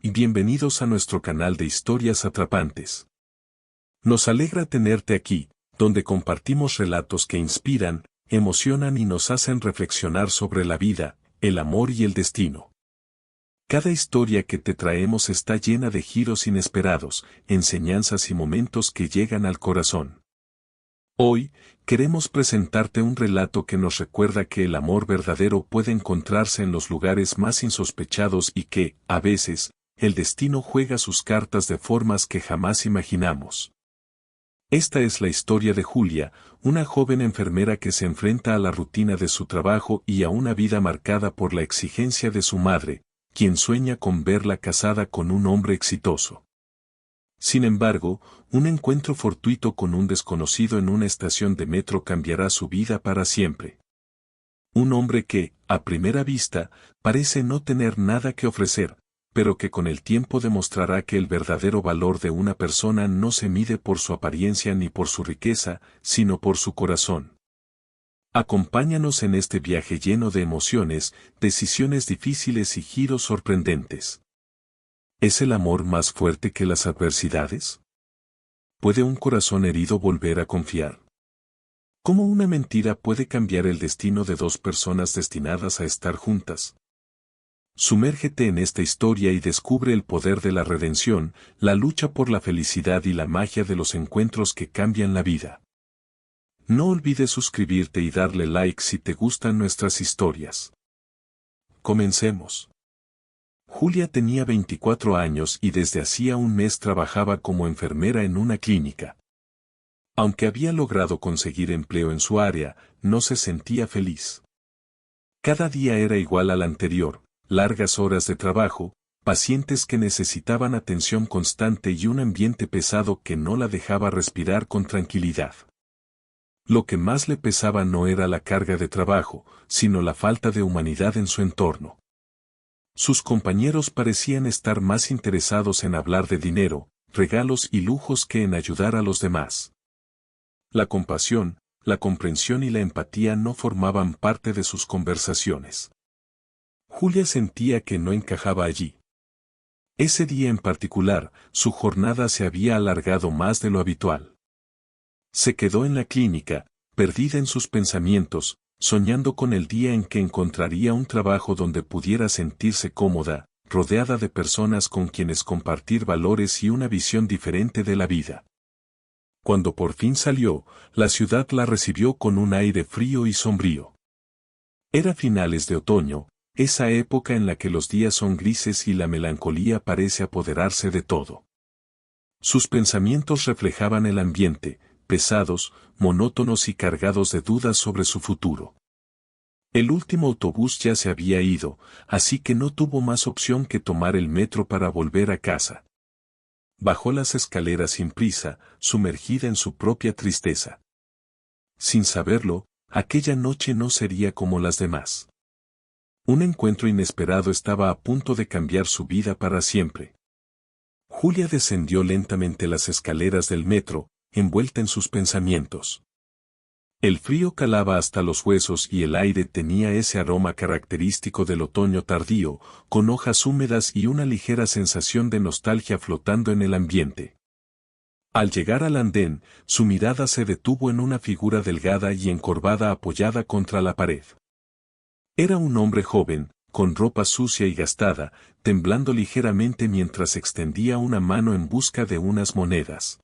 y bienvenidos a nuestro canal de historias atrapantes. Nos alegra tenerte aquí, donde compartimos relatos que inspiran, emocionan y nos hacen reflexionar sobre la vida, el amor y el destino. Cada historia que te traemos está llena de giros inesperados, enseñanzas y momentos que llegan al corazón. Hoy, queremos presentarte un relato que nos recuerda que el amor verdadero puede encontrarse en los lugares más insospechados y que, a veces, el destino juega sus cartas de formas que jamás imaginamos. Esta es la historia de Julia, una joven enfermera que se enfrenta a la rutina de su trabajo y a una vida marcada por la exigencia de su madre, quien sueña con verla casada con un hombre exitoso. Sin embargo, un encuentro fortuito con un desconocido en una estación de metro cambiará su vida para siempre. Un hombre que, a primera vista, parece no tener nada que ofrecer, pero que con el tiempo demostrará que el verdadero valor de una persona no se mide por su apariencia ni por su riqueza, sino por su corazón. Acompáñanos en este viaje lleno de emociones, decisiones difíciles y giros sorprendentes. ¿Es el amor más fuerte que las adversidades? ¿Puede un corazón herido volver a confiar? ¿Cómo una mentira puede cambiar el destino de dos personas destinadas a estar juntas? Sumérgete en esta historia y descubre el poder de la redención, la lucha por la felicidad y la magia de los encuentros que cambian la vida. No olvides suscribirte y darle like si te gustan nuestras historias. Comencemos. Julia tenía 24 años y desde hacía un mes trabajaba como enfermera en una clínica. Aunque había logrado conseguir empleo en su área, no se sentía feliz. Cada día era igual al anterior, largas horas de trabajo, pacientes que necesitaban atención constante y un ambiente pesado que no la dejaba respirar con tranquilidad. Lo que más le pesaba no era la carga de trabajo, sino la falta de humanidad en su entorno. Sus compañeros parecían estar más interesados en hablar de dinero, regalos y lujos que en ayudar a los demás. La compasión, la comprensión y la empatía no formaban parte de sus conversaciones. Julia sentía que no encajaba allí. Ese día en particular, su jornada se había alargado más de lo habitual. Se quedó en la clínica, perdida en sus pensamientos, soñando con el día en que encontraría un trabajo donde pudiera sentirse cómoda, rodeada de personas con quienes compartir valores y una visión diferente de la vida. Cuando por fin salió, la ciudad la recibió con un aire frío y sombrío. Era finales de otoño, esa época en la que los días son grises y la melancolía parece apoderarse de todo. Sus pensamientos reflejaban el ambiente, pesados, monótonos y cargados de dudas sobre su futuro. El último autobús ya se había ido, así que no tuvo más opción que tomar el metro para volver a casa. Bajó las escaleras sin prisa, sumergida en su propia tristeza. Sin saberlo, aquella noche no sería como las demás. Un encuentro inesperado estaba a punto de cambiar su vida para siempre. Julia descendió lentamente las escaleras del metro, envuelta en sus pensamientos. El frío calaba hasta los huesos y el aire tenía ese aroma característico del otoño tardío, con hojas húmedas y una ligera sensación de nostalgia flotando en el ambiente. Al llegar al andén, su mirada se detuvo en una figura delgada y encorvada apoyada contra la pared. Era un hombre joven, con ropa sucia y gastada, temblando ligeramente mientras extendía una mano en busca de unas monedas.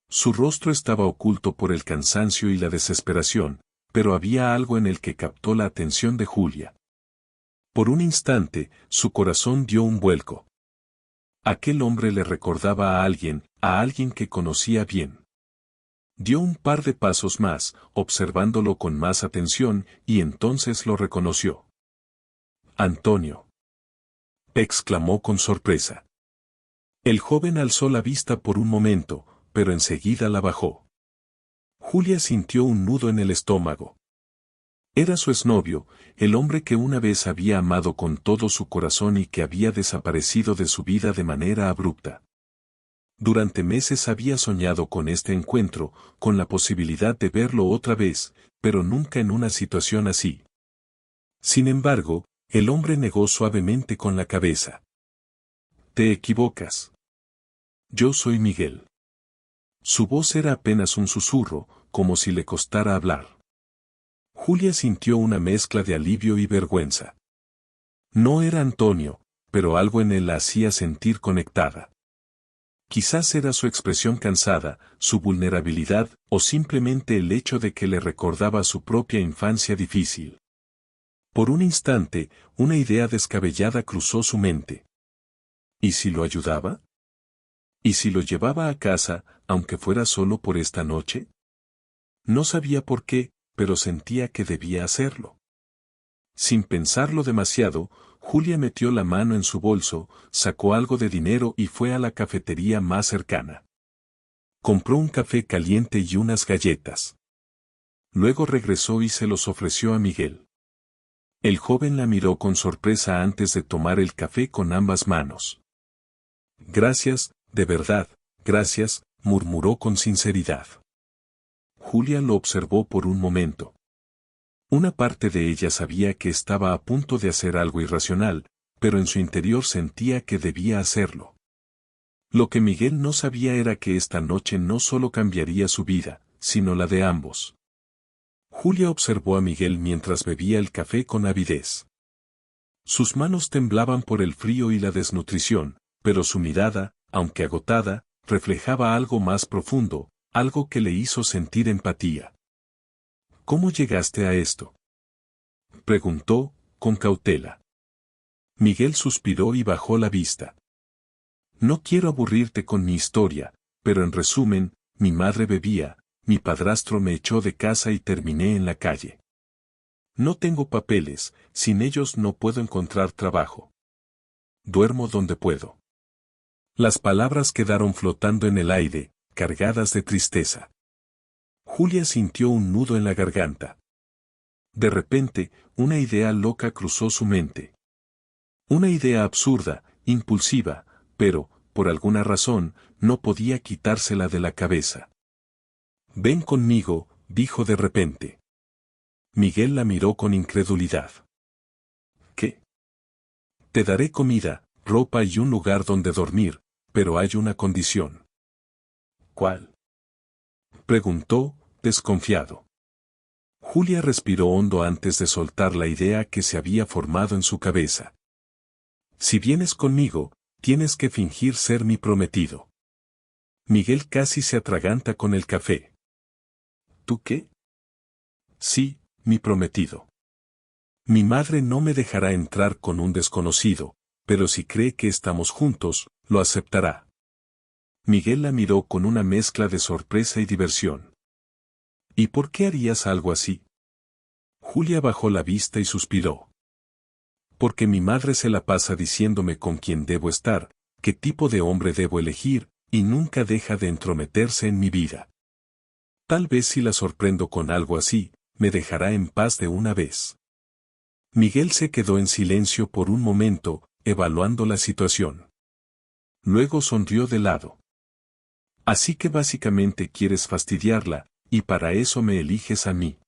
Su rostro estaba oculto por el cansancio y la desesperación, pero había algo en el que captó la atención de Julia. Por un instante, su corazón dio un vuelco. Aquel hombre le recordaba a alguien que conocía bien. Dio un par de pasos más, observándolo con más atención, y entonces lo reconoció. «Antonio», exclamó con sorpresa. El joven alzó la vista por un momento, pero enseguida la bajó. Julia sintió un nudo en el estómago. Era su exnovio, el hombre que una vez había amado con todo su corazón y que había desaparecido de su vida de manera abrupta. Durante meses había soñado con este encuentro, con la posibilidad de verlo otra vez, pero nunca en una situación así. Sin embargo, el hombre negó suavemente con la cabeza. Te equivocas. Yo soy Miguel. Su voz era apenas un susurro, como si le costara hablar. Julia sintió una mezcla de alivio y vergüenza. No era Antonio, pero algo en él la hacía sentir conectada. Quizás era su expresión cansada, su vulnerabilidad, o simplemente el hecho de que le recordaba su propia infancia difícil. Por un instante, una idea descabellada cruzó su mente. ¿Y si lo ayudaba? ¿Y si lo llevaba a casa, aunque fuera solo por esta noche? No sabía por qué, pero sentía que debía hacerlo. Sin pensarlo demasiado, Julia metió la mano en su bolso, sacó algo de dinero y fue a la cafetería más cercana. Compró un café caliente y unas galletas. Luego regresó y se los ofreció a Miguel. El joven la miró con sorpresa antes de tomar el café con ambas manos. Gracias, de verdad, gracias, murmuró con sinceridad. Julia lo observó por un momento. Una parte de ella sabía que estaba a punto de hacer algo irracional, pero en su interior sentía que debía hacerlo. Lo que Miguel no sabía era que esta noche no solo cambiaría su vida, sino la de ambos. Julia observó a Miguel mientras bebía el café con avidez. Sus manos temblaban por el frío y la desnutrición, pero su mirada, aunque agotada, reflejaba algo más profundo, algo que le hizo sentir empatía. ¿Cómo llegaste a esto?, preguntó, con cautela. Miguel suspiró y bajó la vista. No quiero aburrirte con mi historia, pero en resumen, mi madre bebía, mi padrastro me echó de casa y terminé en la calle. No tengo papeles, sin ellos no puedo encontrar trabajo. Duermo donde puedo. Las palabras quedaron flotando en el aire, cargadas de tristeza. Julia sintió un nudo en la garganta. De repente, una idea loca cruzó su mente. Una idea absurda, impulsiva, pero, por alguna razón, no podía quitársela de la cabeza. Ven conmigo, dijo de repente. Miguel la miró con incredulidad. ¿Qué? Te daré comida, ropa y un lugar donde dormir, pero hay una condición. ¿Cuál?, preguntó, desconfiado. Julia respiró hondo antes de soltar la idea que se había formado en su cabeza. Si vienes conmigo, tienes que fingir ser mi prometido. Miguel casi se atraganta con el café. ¿Tú qué? Sí, mi prometido. Mi madre no me dejará entrar con un desconocido, pero si cree que estamos juntos, lo aceptará. Miguel la miró con una mezcla de sorpresa y diversión. ¿Y por qué harías algo así? Julia bajó la vista y suspiró. Porque mi madre se la pasa diciéndome con quién debo estar, qué tipo de hombre debo elegir, y nunca deja de entrometerse en mi vida. Tal vez si la sorprendo con algo así, me dejará en paz de una vez. Miguel se quedó en silencio por un momento, evaluando la situación. Luego sonrió de lado. Así que básicamente quieres fastidiarla, y para eso me eliges a mí.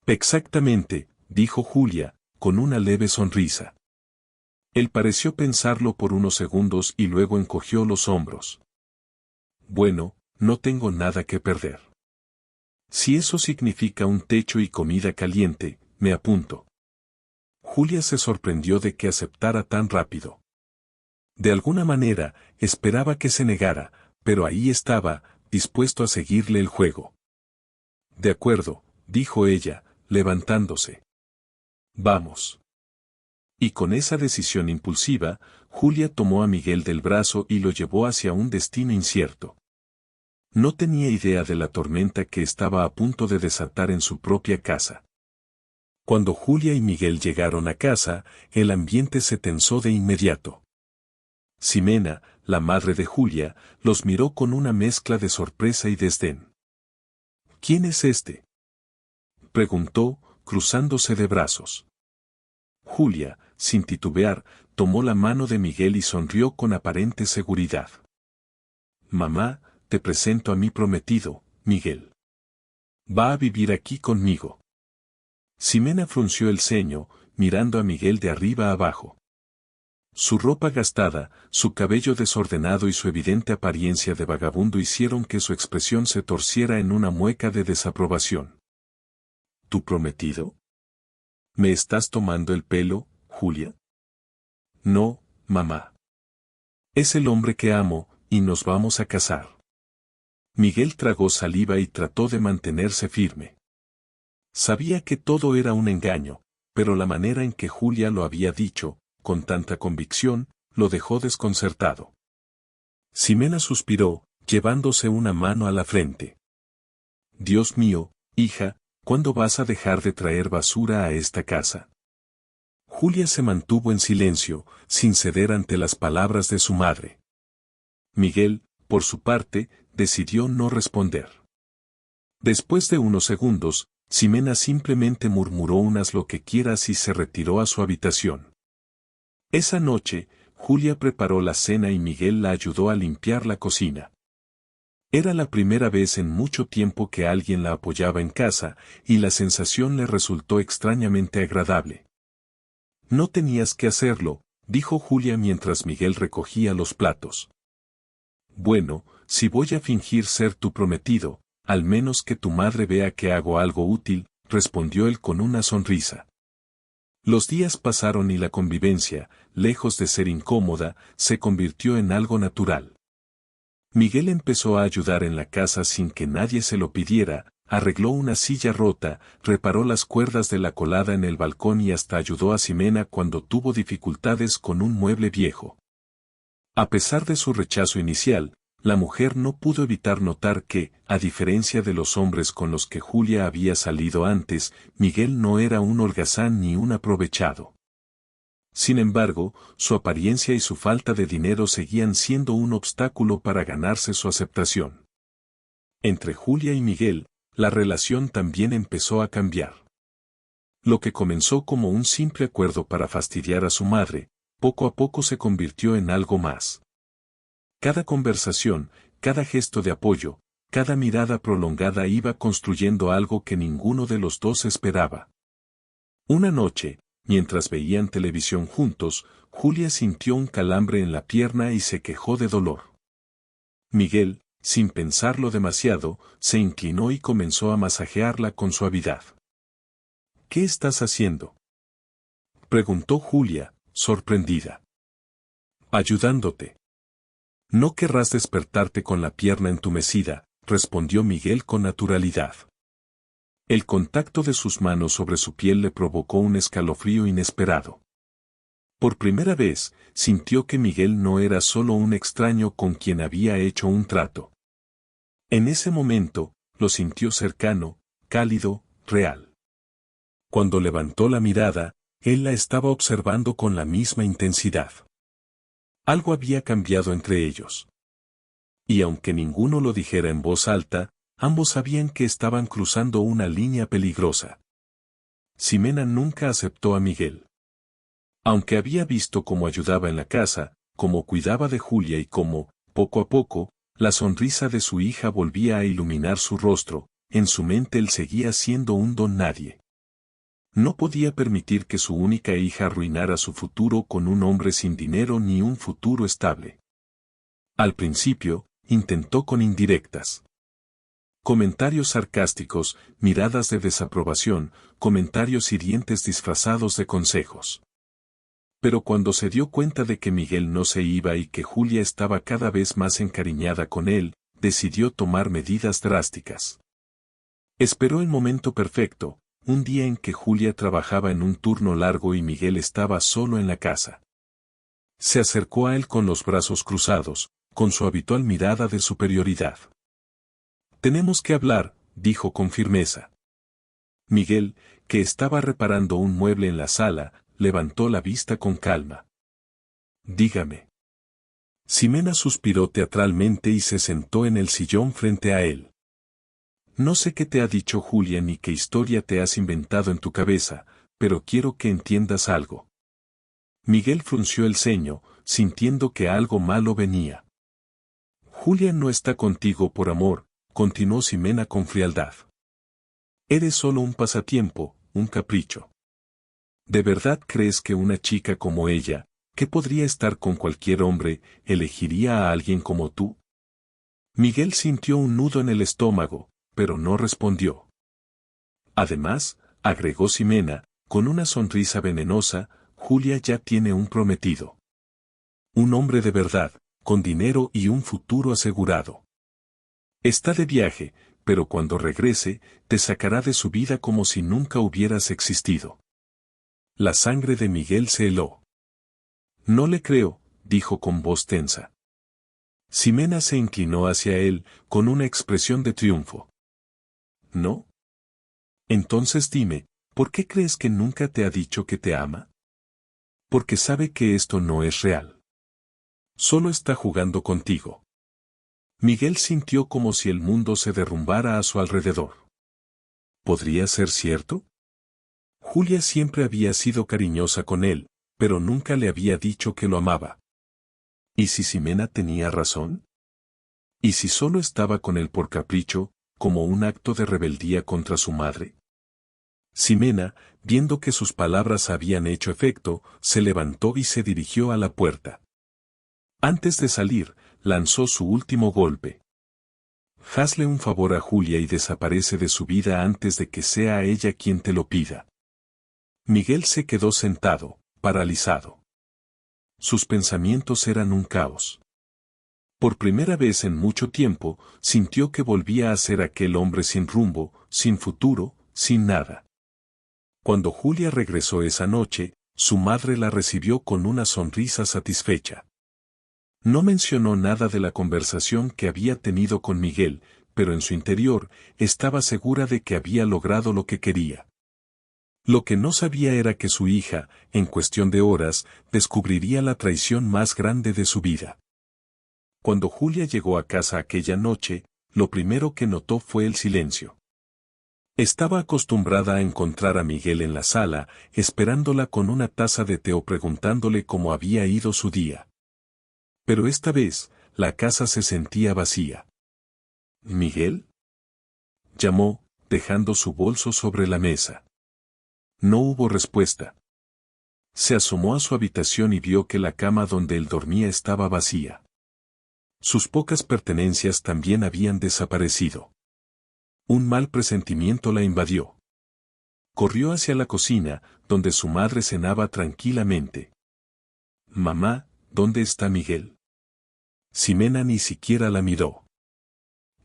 Exactamente, dijo Julia, con una leve sonrisa. Él pareció pensarlo por unos segundos y luego encogió los hombros. Bueno, no tengo nada que perder. Si eso significa un techo y comida caliente, me apunto. Julia se sorprendió de que aceptara tan rápido. De alguna manera, esperaba que se negara, pero ahí estaba, dispuesto a seguirle el juego. De acuerdo, dijo ella, levantándose. Vamos. Y con esa decisión impulsiva, Julia tomó a Miguel del brazo y lo llevó hacia un destino incierto. No tenía idea de la tormenta que estaba a punto de desatar en su propia casa. Cuando Julia y Miguel llegaron a casa, el ambiente se tensó de inmediato. Ximena, la madre de Julia, los miró con una mezcla de sorpresa y desdén. ¿Quién es este?, preguntó, cruzándose de brazos. Julia, sin titubear, tomó la mano de Miguel y sonrió con aparente seguridad. Mamá, te presento a mi prometido, Miguel. Va a vivir aquí conmigo. Ximena frunció el ceño, mirando a Miguel de arriba a abajo. Su ropa gastada, su cabello desordenado y su evidente apariencia de vagabundo hicieron que su expresión se torciera en una mueca de desaprobación. ¿Tu prometido? ¿Me estás tomando el pelo, Julia? No, mamá. Es el hombre que amo, y nos vamos a casar. Miguel tragó saliva y trató de mantenerse firme. Sabía que todo era un engaño, pero la manera en que Julia lo había dicho, con tanta convicción, lo dejó desconcertado. Ximena suspiró, llevándose una mano a la frente. Dios mío, hija, ¿cuándo vas a dejar de traer basura a esta casa? Julia se mantuvo en silencio, sin ceder ante las palabras de su madre. Miguel, por su parte, decidió no responder. Después de unos segundos, Ximena simplemente murmuró unas lo que quieras y se retiró a su habitación. Esa noche, Julia preparó la cena y Miguel la ayudó a limpiar la cocina. Era la primera vez en mucho tiempo que alguien la apoyaba en casa, y la sensación le resultó extrañamente agradable. No tenías que hacerlo, dijo Julia mientras Miguel recogía los platos. Bueno, si voy a fingir ser tu prometido, al menos que tu madre vea que hago algo útil, respondió él con una sonrisa. Los días pasaron y la convivencia, lejos de ser incómoda, se convirtió en algo natural. Miguel empezó a ayudar en la casa sin que nadie se lo pidiera, arregló una silla rota, reparó las cuerdas de la colada en el balcón y hasta ayudó a Ximena cuando tuvo dificultades con un mueble viejo. A pesar de su rechazo inicial, la mujer no pudo evitar notar que, a diferencia de los hombres con los que Julia había salido antes, Miguel no era un holgazán ni un aprovechado. Sin embargo, su apariencia y su falta de dinero seguían siendo un obstáculo para ganarse su aceptación. Entre Julia y Miguel, la relación también empezó a cambiar. Lo que comenzó como un simple acuerdo para fastidiar a su madre, poco a poco se convirtió en algo más. Cada conversación, cada gesto de apoyo, cada mirada prolongada iba construyendo algo que ninguno de los dos esperaba. Una noche, mientras veían televisión juntos, Julia sintió un calambre en la pierna y se quejó de dolor. Miguel, sin pensarlo demasiado, se inclinó y comenzó a masajearla con suavidad. ¿Qué estás haciendo?, preguntó Julia, sorprendida. Ayudándote. No querrás despertarte con la pierna entumecida, respondió Miguel con naturalidad. El contacto de sus manos sobre su piel le provocó un escalofrío inesperado. Por primera vez, sintió que Miguel no era solo un extraño con quien había hecho un trato. En ese momento, lo sintió cercano, cálido, real. Cuando levantó la mirada, él la estaba observando con la misma intensidad. Algo había cambiado entre ellos. Y aunque ninguno lo dijera en voz alta, ambos sabían que estaban cruzando una línea peligrosa. Ximena nunca aceptó a Miguel. Aunque había visto cómo ayudaba en la casa, cómo cuidaba de Julia y cómo, poco a poco, la sonrisa de su hija volvía a iluminar su rostro, en su mente él seguía siendo un don nadie. No podía permitir que su única hija arruinara su futuro con un hombre sin dinero ni un futuro estable. Al principio, intentó con indirectas. Comentarios sarcásticos, miradas de desaprobación, comentarios hirientes disfrazados de consejos. Pero cuando se dio cuenta de que Miguel no se iba y que Julia estaba cada vez más encariñada con él, decidió tomar medidas drásticas. Esperó el momento perfecto, un día en que Julia trabajaba en un turno largo y Miguel estaba solo en la casa. Se acercó a él con los brazos cruzados, con su habitual mirada de superioridad. Tenemos que hablar, dijo con firmeza. Miguel, que estaba reparando un mueble en la sala, levantó la vista con calma. Dígame. Ximena suspiró teatralmente y se sentó en el sillón frente a él. No sé qué te ha dicho Julia ni qué historia te has inventado en tu cabeza, pero quiero que entiendas algo. Miguel frunció el ceño, sintiendo que algo malo venía. Julia no está contigo por amor, continuó Ximena con frialdad. Eres solo un pasatiempo, un capricho. ¿De verdad crees que una chica como ella, ¿Qué podría estar con cualquier hombre, elegiría a alguien como tú? Miguel sintió un nudo en el estómago, pero no respondió. Además, agregó Ximena, con una sonrisa venenosa, Julia ya tiene un prometido. Un hombre de verdad, con dinero y un futuro asegurado. Está de viaje, pero cuando regrese, te sacará de su vida como si nunca hubieras existido. La sangre de Miguel se heló. No le creo, dijo con voz tensa. Ximena se inclinó hacia él, con una expresión de triunfo. ¿No? Entonces dime, ¿por qué crees que nunca te ha dicho que te ama? Porque sabe que esto no es real. Solo está jugando contigo. Miguel sintió como si el mundo se derrumbara a su alrededor. ¿Podría ser cierto? Julia siempre había sido cariñosa con él, pero nunca le había dicho que lo amaba. ¿Y si Ximena tenía razón? ¿Y si solo estaba con él por capricho, como un acto de rebeldía contra su madre? Ximena, viendo que sus palabras habían hecho efecto, se levantó y se dirigió a la puerta. Antes de salir, lanzó su último golpe. Hazle un favor a Julia y desaparece de su vida antes de que sea ella quien te lo pida. Miguel se quedó sentado, paralizado. Sus pensamientos eran un caos. Por primera vez en mucho tiempo, sintió que volvía a ser aquel hombre sin rumbo, sin futuro, sin nada. Cuando Julia regresó esa noche, su madre la recibió con una sonrisa satisfecha. No mencionó nada de la conversación que había tenido con Miguel, pero en su interior, estaba segura de que había logrado lo que quería. Lo que no sabía era que su hija, en cuestión de horas, descubriría la traición más grande de su vida. Cuando Julia llegó a casa aquella noche, lo primero que notó fue el silencio. Estaba acostumbrada a encontrar a Miguel en la sala, esperándola con una taza de té o preguntándole cómo había ido su día. Pero esta vez, la casa se sentía vacía. ¿Miguel? Llamó, dejando su bolso sobre la mesa. No hubo respuesta. Se asomó a su habitación y vio que la cama donde él dormía estaba vacía. Sus pocas pertenencias también habían desaparecido. Un mal presentimiento la invadió. Corrió hacia la cocina, donde su madre cenaba tranquilamente. Mamá, ¿dónde está Miguel? Ximena ni siquiera la miró.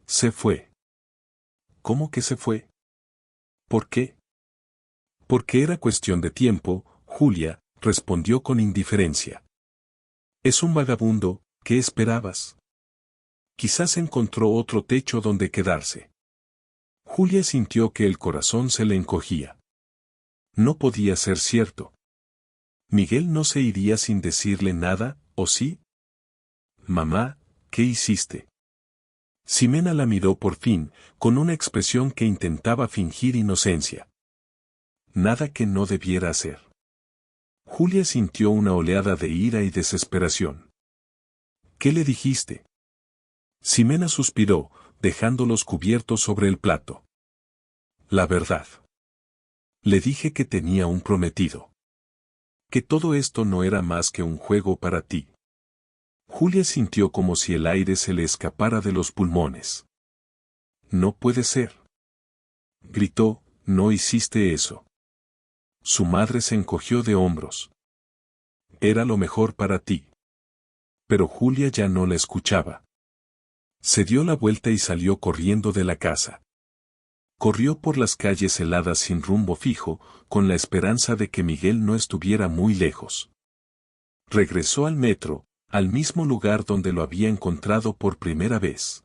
Se fue. ¿Cómo que se fue? ¿Por qué? Porque era cuestión de tiempo, Julia, respondió con indiferencia. Es un vagabundo, ¿qué esperabas? Quizás encontró otro techo donde quedarse. Julia sintió que el corazón se le encogía. No podía ser cierto. Miguel no se iría sin decirle nada, ¿o sí? Mamá, ¿qué hiciste? Ximena la miró por fin, con una expresión que intentaba fingir inocencia. Nada que no debiera hacer. Julia sintió una oleada de ira y desesperación. ¿Qué le dijiste? Ximena suspiró, dejando los cubiertos sobre el plato. La verdad. Le dije que tenía un prometido. Que todo esto no era más que un juego para ti. Julia sintió como si el aire se le escapara de los pulmones. No puede ser. Gritó, no hiciste eso. Su madre se encogió de hombros. Era lo mejor para ti. Pero Julia ya no la escuchaba. Se dio la vuelta y salió corriendo de la casa. Corrió por las calles heladas sin rumbo fijo, con la esperanza de que Miguel no estuviera muy lejos. Regresó al metro, al mismo lugar donde lo había encontrado por primera vez.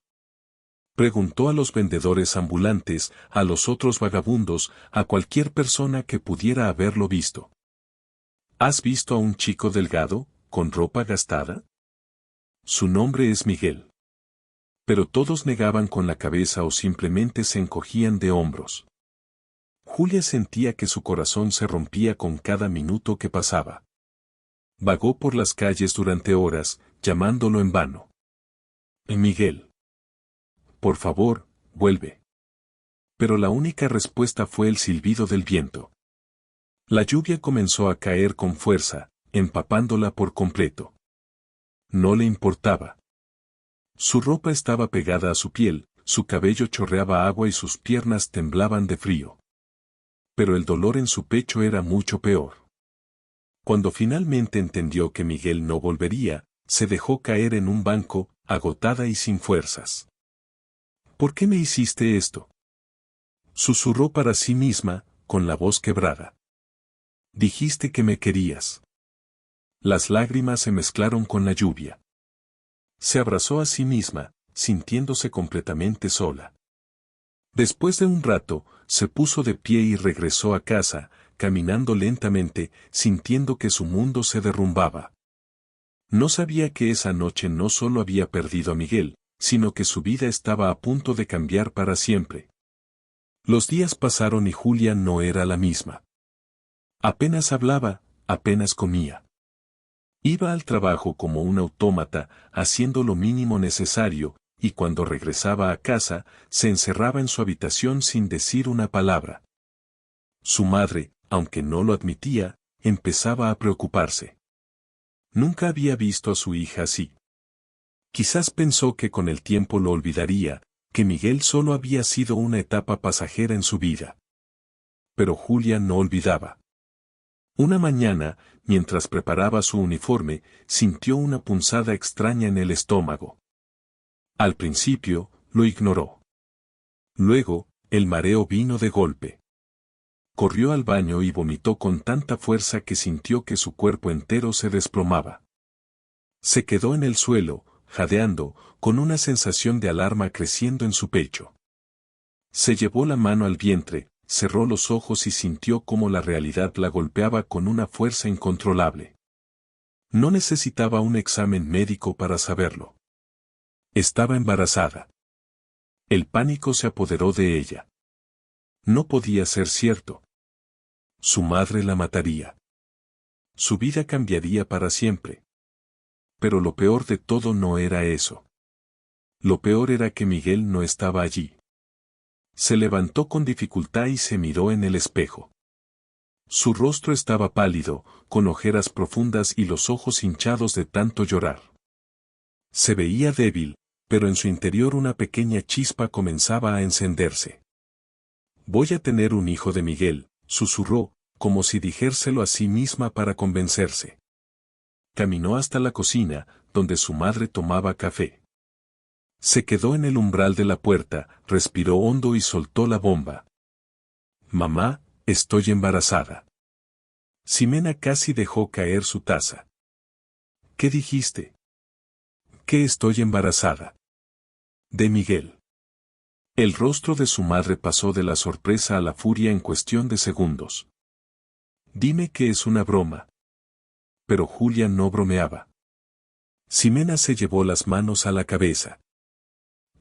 Preguntó a los vendedores ambulantes, a los otros vagabundos, a cualquier persona que pudiera haberlo visto. ¿Has visto a un chico delgado, con ropa gastada? Su nombre es Miguel. Pero todos negaban con la cabeza o simplemente se encogían de hombros. Julia sentía que su corazón se rompía con cada minuto que pasaba. Vagó por las calles durante horas, llamándolo en vano. Miguel. Por favor, vuelve. Pero la única respuesta fue el silbido del viento. La lluvia comenzó a caer con fuerza, empapándola por completo. No le importaba. Su ropa estaba pegada a su piel, su cabello chorreaba agua y sus piernas temblaban de frío. Pero el dolor en su pecho era mucho peor. Cuando finalmente entendió que Miguel no volvería, se dejó caer en un banco, agotada y sin fuerzas. ¿Por qué me hiciste esto?, susurró para sí misma, con la voz quebrada. Dijiste que me querías. Las lágrimas se mezclaron con la lluvia. Se abrazó a sí misma, sintiéndose completamente sola. Después de un rato, se puso de pie y regresó a casa, caminando lentamente, sintiendo que su mundo se derrumbaba. No sabía que esa noche no solo había perdido a Miguel, sino que su vida estaba a punto de cambiar para siempre. Los días pasaron y Julia no era la misma. Apenas hablaba, apenas comía. Iba al trabajo como un autómata, haciendo lo mínimo necesario, y cuando regresaba a casa, se encerraba en su habitación sin decir una palabra. Su madre, aunque no lo admitía, empezaba a preocuparse. Nunca había visto a su hija así. Quizás pensó que con el tiempo lo olvidaría, que Miguel solo había sido una etapa pasajera en su vida. Pero Julia no olvidaba. Una mañana, mientras preparaba su uniforme, sintió una punzada extraña en el estómago. Al principio, lo ignoró. Luego, el mareo vino de golpe. Corrió al baño y vomitó con tanta fuerza que sintió que su cuerpo entero se desplomaba. Se quedó en el suelo, jadeando, con una sensación de alarma creciendo en su pecho. Se llevó la mano al vientre, cerró los ojos y sintió cómo la realidad la golpeaba con una fuerza incontrolable. No necesitaba un examen médico para saberlo. Estaba embarazada. El pánico se apoderó de ella. No podía ser cierto. Su madre la mataría. Su vida cambiaría para siempre. Pero lo peor de todo no era eso. Lo peor era que Miguel no estaba allí. Se levantó con dificultad y se miró en el espejo. Su rostro estaba pálido, con ojeras profundas y los ojos hinchados de tanto llorar. Se veía débil, pero en su interior una pequeña chispa comenzaba a encenderse. Voy a tener un hijo de Miguel, susurró, como si dijérselo a sí misma para convencerse. Caminó hasta la cocina, donde su madre tomaba café. Se quedó en el umbral de la puerta, respiró hondo y soltó la bomba. Mamá, estoy embarazada. Ximena casi dejó caer su taza. ¿Qué dijiste? Que estoy embarazada. De Miguel. El rostro de su madre pasó de la sorpresa a la furia en cuestión de segundos. Dime que es una broma. Pero Julia no bromeaba. Ximena se llevó las manos a la cabeza.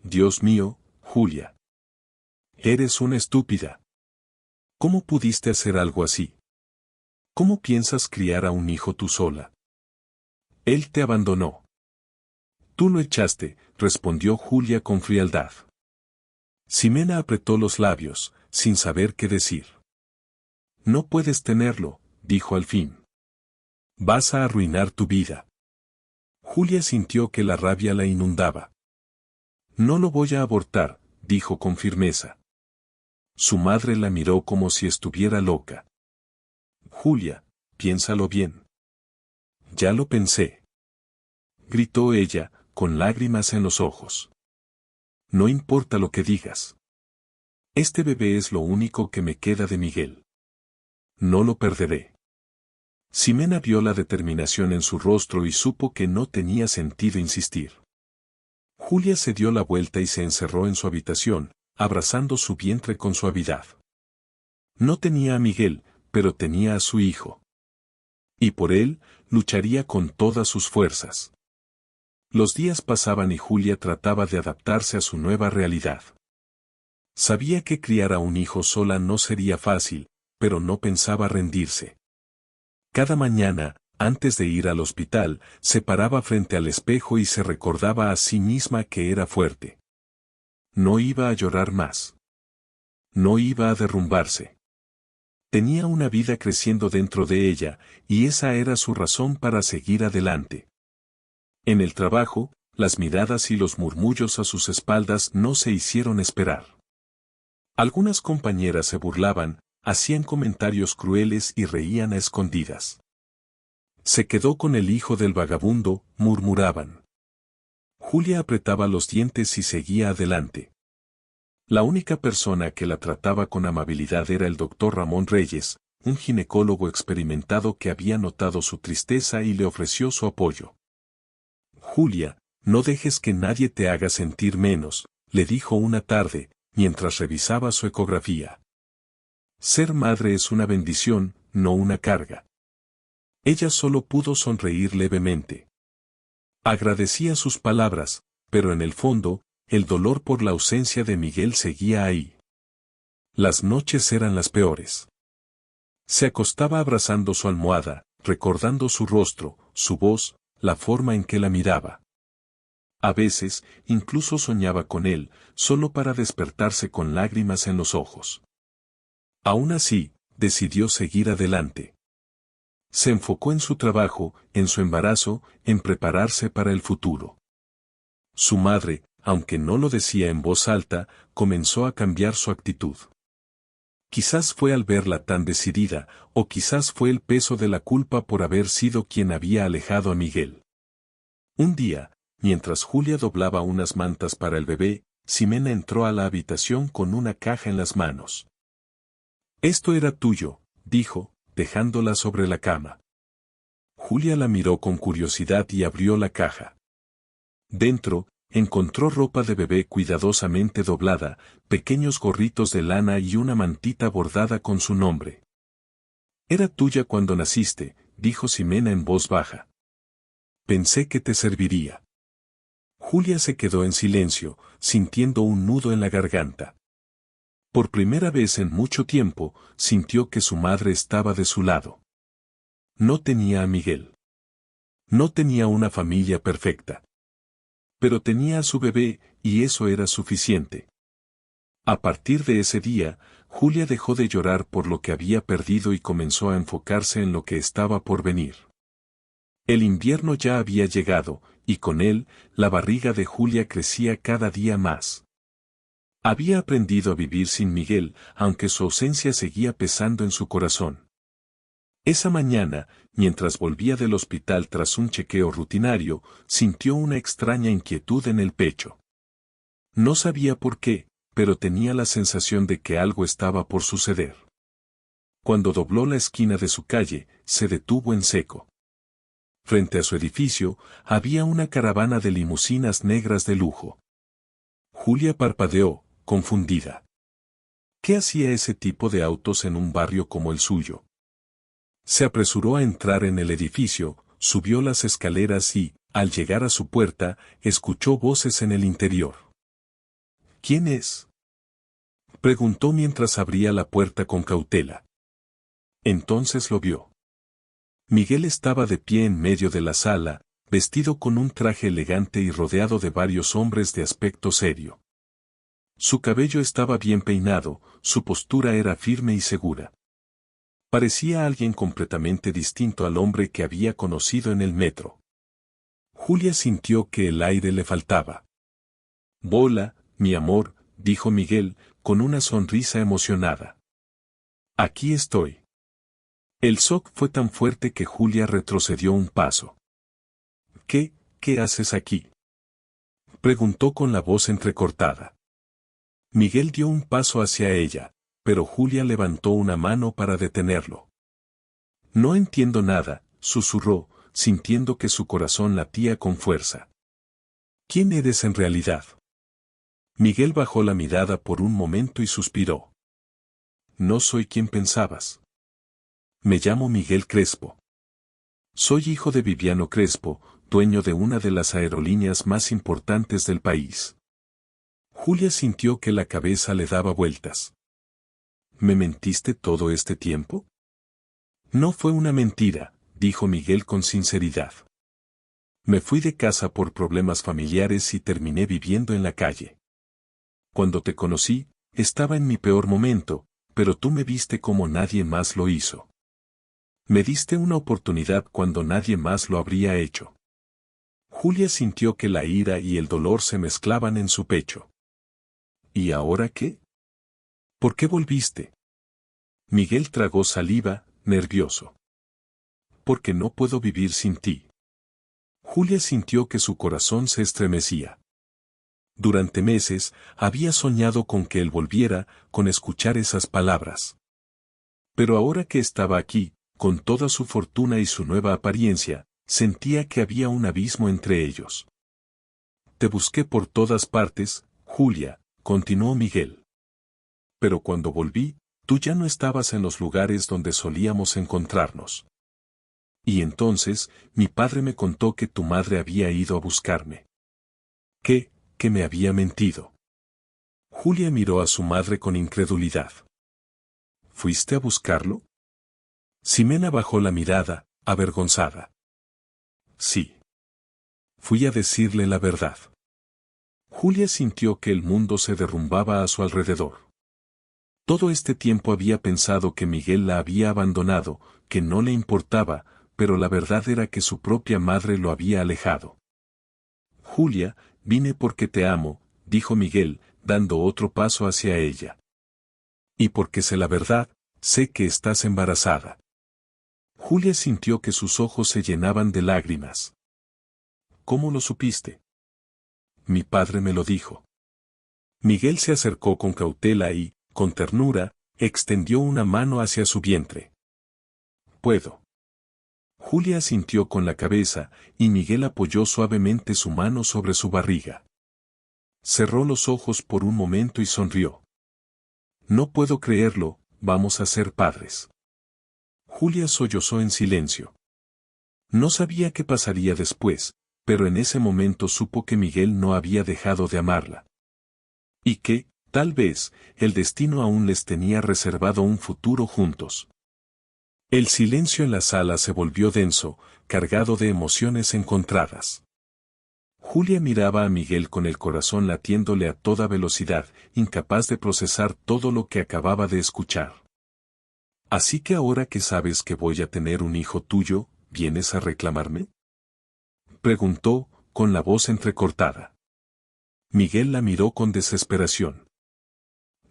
Dios mío, Julia. Eres una estúpida. ¿Cómo pudiste hacer algo así? ¿Cómo piensas criar a un hijo tú sola? Él te abandonó. Tú lo echaste, respondió Julia con frialdad. Ximena apretó los labios, sin saber qué decir. No puedes tenerlo, dijo al fin. Vas a arruinar tu vida. Julia sintió que la rabia la inundaba. No lo voy a abortar, dijo con firmeza. Su madre la miró como si estuviera loca. Julia, piénsalo bien. Ya lo pensé. Gritó ella, con lágrimas en los ojos. No importa lo que digas. Este bebé es lo único que me queda de Miguel. No lo perderé. Ximena vio la determinación en su rostro y supo que no tenía sentido insistir. Julia se dio la vuelta y se encerró en su habitación, abrazando su vientre con suavidad. No tenía a Miguel, pero tenía a su hijo. Y por él, lucharía con todas sus fuerzas. Los días pasaban y Julia trataba de adaptarse a su nueva realidad. Sabía que criar a un hijo sola no sería fácil, pero no pensaba rendirse. Cada mañana, antes de ir al hospital, se paraba frente al espejo y se recordaba a sí misma que era fuerte. No iba a llorar más. No iba a derrumbarse. Tenía una vida creciendo dentro de ella, y esa era su razón para seguir adelante. En el trabajo, las miradas y los murmullos a sus espaldas no se hicieron esperar. Algunas compañeras se burlaban, hacían comentarios crueles y reían a escondidas. Se quedó con el hijo del vagabundo, murmuraban. Julia apretaba los dientes y seguía adelante. La única persona que la trataba con amabilidad era el doctor Ramón Reyes, un ginecólogo experimentado que había notado su tristeza y le ofreció su apoyo. Julia, no dejes que nadie te haga sentir menos, le dijo una tarde, mientras revisaba su ecografía. Ser madre es una bendición, no una carga. Ella solo pudo sonreír levemente. Agradecía sus palabras, pero en el fondo, el dolor por la ausencia de Miguel seguía ahí. Las noches eran las peores. Se acostaba abrazando su almohada, recordando su rostro, su voz, la forma en que la miraba. A veces, incluso soñaba con él, solo para despertarse con lágrimas en los ojos. Aún así, decidió seguir adelante. Se enfocó en su trabajo, en su embarazo, en prepararse para el futuro. Su madre, aunque no lo decía en voz alta, comenzó a cambiar su actitud. Quizás fue al verla tan decidida, o quizás fue el peso de la culpa por haber sido quien había alejado a Miguel. Un día, mientras Julia doblaba unas mantas para el bebé, Ximena entró a la habitación con una caja en las manos. «Esto era tuyo», dijo, dejándola sobre la cama. Julia la miró con curiosidad y abrió la caja. Dentro, encontró ropa de bebé cuidadosamente doblada, pequeños gorritos de lana y una mantita bordada con su nombre. «Era tuya cuando naciste», dijo Ximena en voz baja. «Pensé que te serviría». Julia se quedó en silencio, sintiendo un nudo en la garganta. Por primera vez en mucho tiempo, sintió que su madre estaba de su lado. No tenía a Miguel. No tenía una familia perfecta. Pero tenía a su bebé, y eso era suficiente. A partir de ese día, Julia dejó de llorar por lo que había perdido y comenzó a enfocarse en lo que estaba por venir. El invierno ya había llegado, y con él, la barriga de Julia crecía cada día más. Había aprendido a vivir sin Miguel, aunque su ausencia seguía pesando en su corazón. Esa mañana, mientras volvía del hospital tras un chequeo rutinario, sintió una extraña inquietud en el pecho. No sabía por qué, pero tenía la sensación de que algo estaba por suceder. Cuando dobló la esquina de su calle, se detuvo en seco. Frente a su edificio, había una caravana de limusinas negras de lujo. Julia parpadeó, confundida. ¿Qué hacía ese tipo de autos en un barrio como el suyo? Se apresuró a entrar en el edificio, subió las escaleras y, al llegar a su puerta, escuchó voces en el interior. ¿Quién es?, preguntó mientras abría la puerta con cautela. Entonces lo vio. Miguel estaba de pie en medio de la sala, vestido con un traje elegante y rodeado de varios hombres de aspecto serio. Su cabello estaba bien peinado, su postura era firme y segura. Parecía alguien completamente distinto al hombre que había conocido en el metro. Julia sintió que el aire le faltaba. «Hola, mi amor», dijo Miguel, con una sonrisa emocionada. «Aquí estoy». El shock fue tan fuerte que Julia retrocedió un paso. «¿Qué haces aquí?», preguntó con la voz entrecortada. Miguel dio un paso hacia ella, pero Julia levantó una mano para detenerlo. «Noentiendo nada», susurró, sintiendo que su corazón latía con fuerza. «¿Quién eres en realidad?». Miguel bajó la mirada por un momento y suspiró. «No soy quien pensabas. Me llamo Miguel Crespo. Soy hijo de Viviano Crespo, dueño de una de las aerolíneas más importantes del país». Julia sintió que la cabeza le daba vueltas. ¿Me mentiste todo este tiempo? No fue una mentira, dijo Miguel con sinceridad. Me fui de casa por problemas familiares y terminé viviendo en la calle. Cuando te conocí, estaba en mi peor momento, pero tú me viste como nadie más lo hizo. Me diste una oportunidad cuando nadie más lo habría hecho. Julia sintió que la ira y el dolor se mezclaban en su pecho. ¿Y ahora qué? ¿Por qué volviste? Miguel tragó saliva, nervioso. Porque no puedo vivir sin ti. Julia sintió que su corazón se estremecía. Durante meses, había soñado con que él volviera, con escuchar esas palabras. Pero ahora que estaba aquí, con toda su fortuna y su nueva apariencia, sentía que había un abismo entre ellos. Te busqué por todas partes, Julia, continuó Miguel. Pero cuando volví, tú ya no estabas en los lugares donde solíamos encontrarnos. Y entonces, mi padre me contó que tu madre había ido a buscarme. Que me había mentido. Julia miró a su madre con incredulidad. ¿Fuiste a buscarlo? Ximena bajó la mirada, avergonzada. Sí. Fui a decirle la verdad. Julia sintió que el mundo se derrumbaba a su alrededor. Todo este tiempo había pensado que Miguel la había abandonado, que no le importaba, pero la verdad era que su propia madre lo había alejado. Julia, vine porque te amo, dijo Miguel, dando otro paso hacia ella. Y porque sé la verdad, sé que estás embarazada. Julia sintió que sus ojos se llenaban de lágrimas. ¿Cómo lo supiste? Mi padre me lo dijo. Miguel se acercó con cautela y, con ternura, extendió una mano hacia su vientre. ¿Puedo? Julia asintió con la cabeza, y Miguel apoyó suavemente su mano sobre su barriga. Cerró los ojos por un momento y sonrió. No puedo creerlo, vamos a ser padres. Julia sollozó en silencio. No sabía qué pasaría después, pero en ese momento supo que Miguel no había dejado de amarla. Y que, tal vez, el destino aún les tenía reservado un futuro juntos. El silencio en la sala se volvió denso, cargado de emociones encontradas. Julia miraba a Miguel con el corazón latiéndole a toda velocidad, incapaz de procesar todo lo que acababa de escuchar. ¿Así que ahora que sabes que voy a tener un hijo tuyo, vienes a reclamarme? Preguntó, con la voz entrecortada. Miguel la miró con desesperación.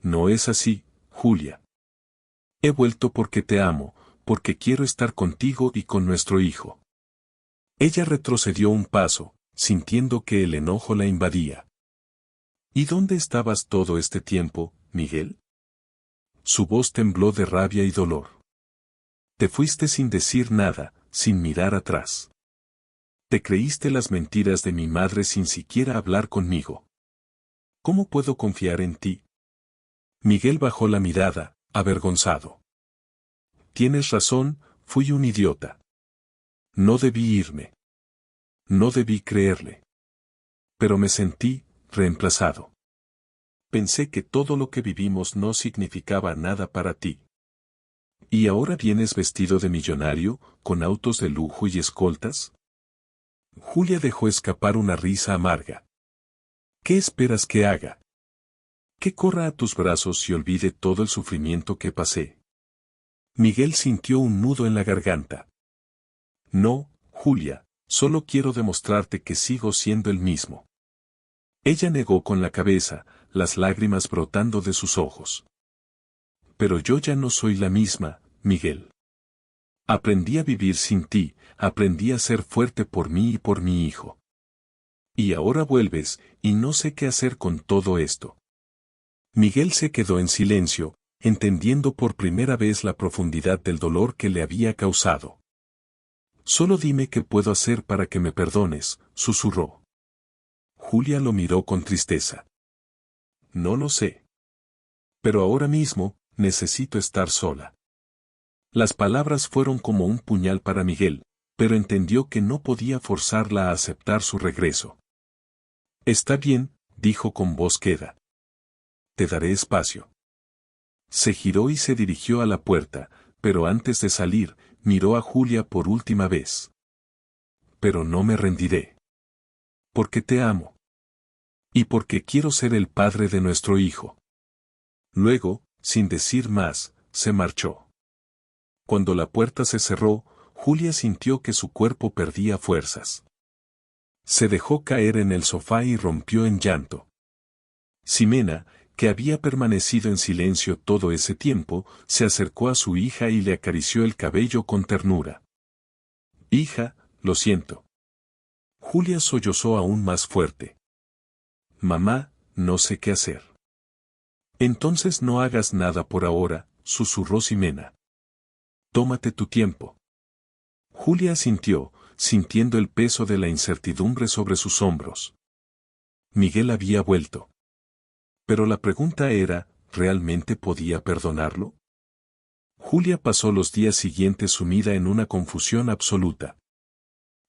No es así, Julia. He vuelto porque te amo, porque quiero estar contigo y con nuestro hijo. Ella retrocedió un paso, sintiendo que el enojo la invadía. ¿Y dónde estabas todo este tiempo, Miguel? Su voz tembló de rabia y dolor. Te fuiste sin decir nada, sin mirar atrás. Te creíste las mentiras de mi madre sin siquiera hablar conmigo. ¿Cómo puedo confiar en ti? Miguel bajó la mirada, avergonzado. Tienes razón, fui un idiota. No debí irme. No debí creerle. Pero me sentí reemplazado. Pensé que todo lo que vivimos no significaba nada para ti. ¿Y ahora vienes vestido de millonario, con autos de lujo y escoltas? Julia dejó escapar una risa amarga. ¿Qué esperas que haga? Que corra a tus brazos y olvide todo el sufrimiento que pasé. Miguel sintió un nudo en la garganta. No, Julia, solo quiero demostrarte que sigo siendo el mismo. Ella negó con la cabeza, las lágrimas brotando de sus ojos. Pero yo ya no soy la misma, Miguel. Aprendí a vivir sin ti, aprendí a ser fuerte por mí y por mi hijo. Y ahora vuelves, y no sé qué hacer con todo esto. Miguel se quedó en silencio, entendiendo por primera vez la profundidad del dolor que le había causado. Solo dime qué puedo hacer para que me perdones, susurró. Julia lo miró con tristeza. No lo sé. Pero ahora mismo, necesito estar sola. Las palabras fueron como un puñal para Miguel, pero entendió que no podía forzarla a aceptar su regreso. Está bien, dijo con voz queda. Te daré espacio. Se giró y se dirigió a la puerta, pero antes de salir, miró a Julia por última vez. Pero no me rendiré. Porque te amo. Y porque quiero ser el padre de nuestro hijo. Luego, sin decir más, se marchó. Cuando la puerta se cerró, Julia sintió que su cuerpo perdía fuerzas. Se dejó caer en el sofá y rompió en llanto. Ximena, que había permanecido en silencio todo ese tiempo, se acercó a su hija y le acarició el cabello con ternura. «Hija, lo siento». Julia sollozó aún más fuerte. «Mamá, no sé qué hacer». «Entonces no hagas nada por ahora», susurró Ximena. «Tómate tu tiempo». Julia asintió, sintiendo el peso de la incertidumbre sobre sus hombros. Miguel había vuelto. Pero la pregunta era, ¿realmente podía perdonarlo? Julia pasó los días siguientes sumida en una confusión absoluta.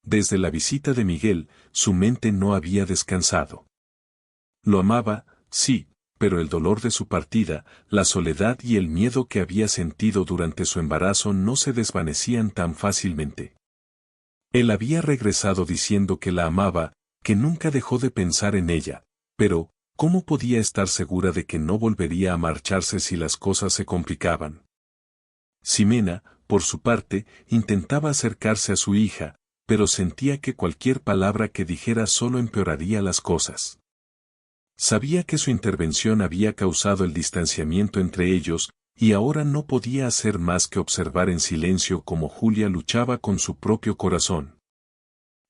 Desde la visita de Miguel, su mente no había descansado. Lo amaba, sí, pero el dolor de su partida, la soledad y el miedo que había sentido durante su embarazo no se desvanecían tan fácilmente. Él había regresado diciendo que la amaba, que nunca dejó de pensar en ella, pero, ¿cómo podía estar segura de que no volvería a marcharse si las cosas se complicaban? Ximena, por su parte, intentaba acercarse a su hija, pero sentía que cualquier palabra que dijera solo empeoraría las cosas. Sabía que su intervención había causado el distanciamiento entre ellos, y ahora no podía hacer más que observar en silencio cómo Julia luchaba con su propio corazón.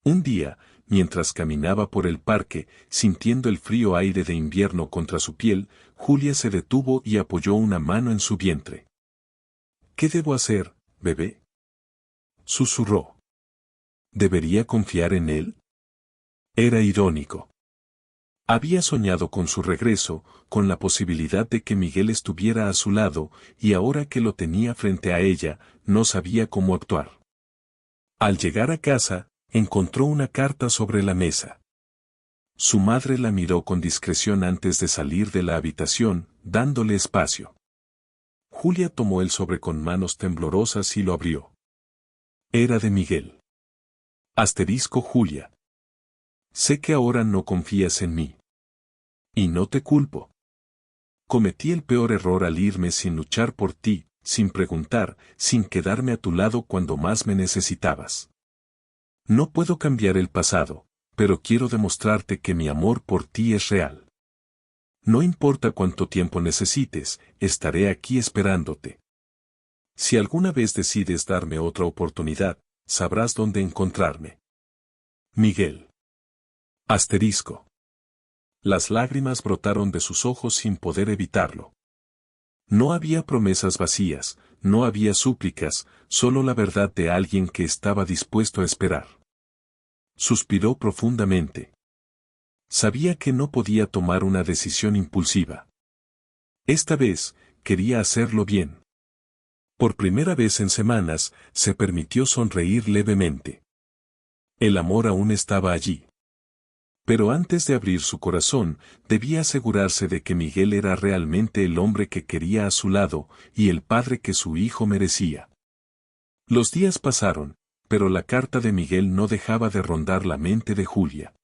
Un día, mientras caminaba por el parque, sintiendo el frío aire de invierno contra su piel, Julia se detuvo y apoyó una mano en su vientre. «¿Qué debo hacer, bebé?», susurró. ¿Debería confiar en él? Era irónico. Había soñado con su regreso, con la posibilidad de que Miguel estuviera a su lado, y ahora que lo tenía frente a ella, no sabía cómo actuar. Al llegar a casa, encontró una carta sobre la mesa. Su madre la miró con discreción antes de salir de la habitación, dándole espacio. Julia tomó el sobre con manos temblorosas y lo abrió. Era de Miguel. Asterisco Julia. Sé que ahora no confías en mí. Y no te culpo. Cometí el peor error al irme sin luchar por ti, sin preguntar, sin quedarme a tu lado cuando más me necesitabas. No puedo cambiar el pasado, pero quiero demostrarte que mi amor por ti es real. No importa cuánto tiempo necesites, estaré aquí esperándote. Si alguna vez decides darme otra oportunidad, sabrás dónde encontrarme. Miguel. Asterisco. Las lágrimas brotaron de sus ojos sin poder evitarlo. No había promesas vacías, no había súplicas, solo la verdad de alguien que estaba dispuesto a esperar. Suspiró profundamente. Sabía que no podía tomar una decisión impulsiva. Esta vez, quería hacerlo bien. Por primera vez en semanas, se permitió sonreír levemente. El amor aún estaba allí. Pero antes de abrir su corazón, debía asegurarse de que Miguel era realmente el hombre que quería a su lado, y el padre que su hijo merecía. Los días pasaron, pero la carta de Miguel no dejaba de rondar la mente de Julia.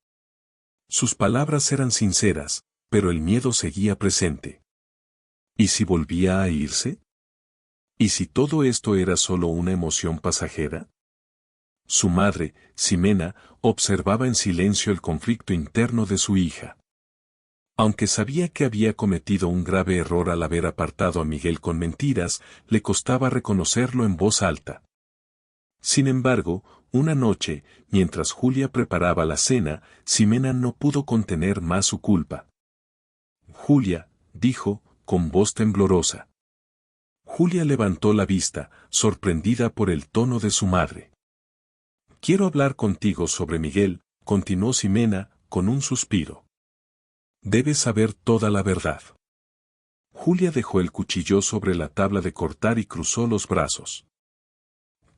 Sus palabras eran sinceras, pero el miedo seguía presente. ¿Y si volvía a irse? ¿Y si todo esto era solo una emoción pasajera? Su madre, Ximena, observaba en silencio el conflicto interno de su hija. Aunque sabía que había cometido un grave error al haber apartado a Miguel con mentiras, le costaba reconocerlo en voz alta. Sin embargo, una noche, mientras Julia preparaba la cena, Ximena no pudo contener más su culpa. «Julia», dijo, con voz temblorosa. Julia levantó la vista, sorprendida por el tono de su madre. «Quiero hablar contigo sobre Miguel», continuó Ximena, con un suspiro. «Debes saber toda la verdad». Julia dejó el cuchillo sobre la tabla de cortar y cruzó los brazos.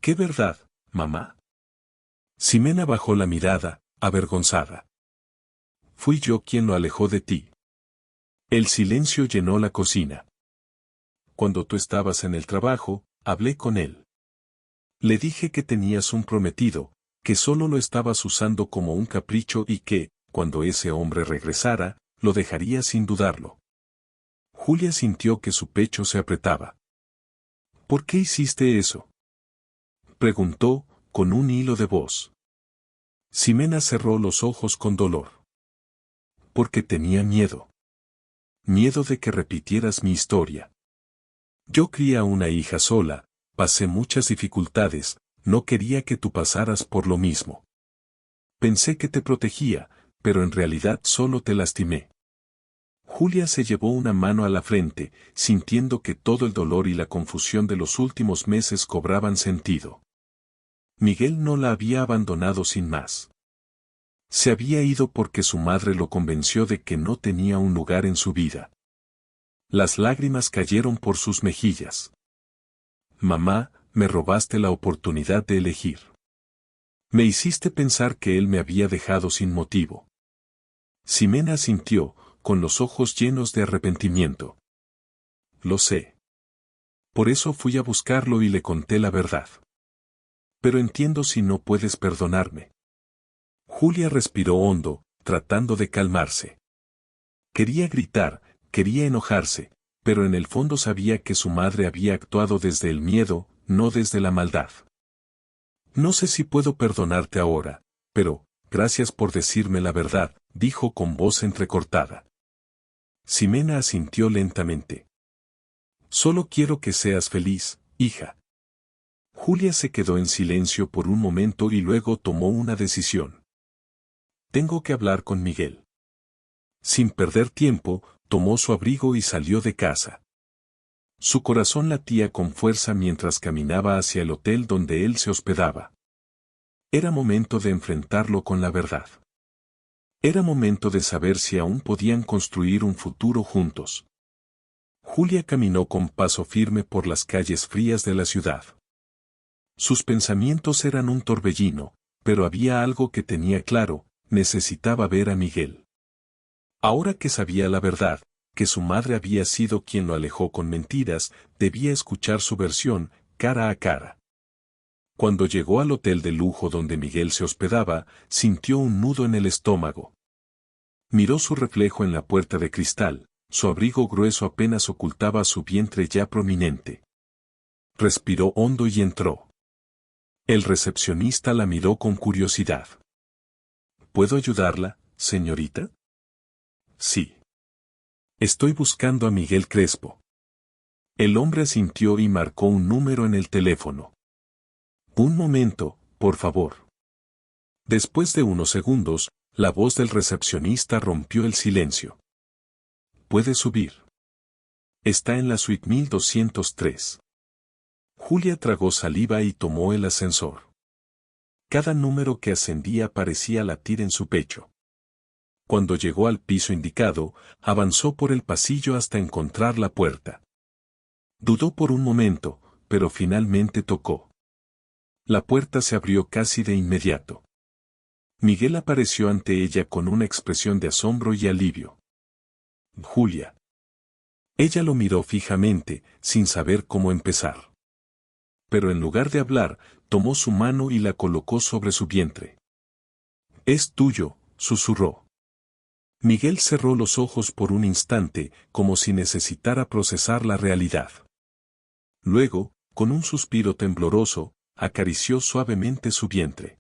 «¿Qué verdad, mamá?». Ximena bajó la mirada, avergonzada. «Fui yo quien lo alejó de ti». El silencio llenó la cocina. «Cuando tú estabas en el trabajo, hablé con él. Le dije que tenías un prometido, que solo lo estabas usando como un capricho y que, cuando ese hombre regresara, lo dejaría sin dudarlo». Julia sintió que su pecho se apretaba. ¿Por qué hiciste eso?, preguntó, con un hilo de voz. Ximena cerró los ojos con dolor. Porque tenía miedo. Miedo de que repitieras mi historia. Yo crié a una hija sola, pasé muchas dificultades, no quería que tú pasaras por lo mismo. Pensé que te protegía, pero en realidad solo te lastimé. Julia se llevó una mano a la frente, sintiendo que todo el dolor y la confusión de los últimos meses cobraban sentido. Miguel no la había abandonado sin más. Se había ido porque su madre lo convenció de que no tenía un lugar en su vida. Las lágrimas cayeron por sus mejillas. Mamá, me robaste la oportunidad de elegir. Me hiciste pensar que él me había dejado sin motivo. Ximena asintió, con los ojos llenos de arrepentimiento. Lo sé. Por eso fui a buscarlo y le conté la verdad. Pero entiendo si no puedes perdonarme. Julia respiró hondo, tratando de calmarse. Quería gritar, quería enojarse, pero en el fondo sabía que su madre había actuado desde el miedo, no desde la maldad. No sé si puedo perdonarte ahora, pero, gracias por decirme la verdad, dijo con voz entrecortada. Ximena asintió lentamente. Solo quiero que seas feliz, hija. Julia se quedó en silencio por un momento y luego tomó una decisión. Tengo que hablar con Miguel. Sin perder tiempo, tomó su abrigo y salió de casa. Su corazón latía con fuerza mientras caminaba hacia el hotel donde él se hospedaba. Era momento de enfrentarlo con la verdad. Era momento de saber si aún podían construir un futuro juntos. Julia caminó con paso firme por las calles frías de la ciudad. Sus pensamientos eran un torbellino, pero había algo que tenía claro: necesitaba ver a Miguel. Ahora que sabía la verdad, que su madre había sido quien lo alejó con mentiras, debía escuchar su versión, cara a cara. Cuando llegó al hotel de lujo donde Miguel se hospedaba, sintió un nudo en el estómago. Miró su reflejo en la puerta de cristal, su abrigo grueso apenas ocultaba su vientre ya prominente. Respiró hondo y entró. El recepcionista la miró con curiosidad. ¿Puedo ayudarla, señorita? Sí. Estoy buscando a Miguel Crespo. El hombre asintió y marcó un número en el teléfono. Un momento, por favor. Después de unos segundos, la voz del recepcionista rompió el silencio. Puede subir. Está en la suite 1203. Julia tragó saliva y tomó el ascensor. Cada número que ascendía parecía latir en su pecho. Cuando llegó al piso indicado, avanzó por el pasillo hasta encontrar la puerta. Dudó por un momento, pero finalmente tocó. La puerta se abrió casi de inmediato. Miguel apareció ante ella con una expresión de asombro y alivio. Julia. Ella lo miró fijamente, sin saber cómo empezar. Pero en lugar de hablar, tomó su mano y la colocó sobre su vientre. Es tuyo, susurró. Miguel cerró los ojos por un instante, como si necesitara procesar la realidad. Luego, con un suspiro tembloroso, acarició suavemente su vientre.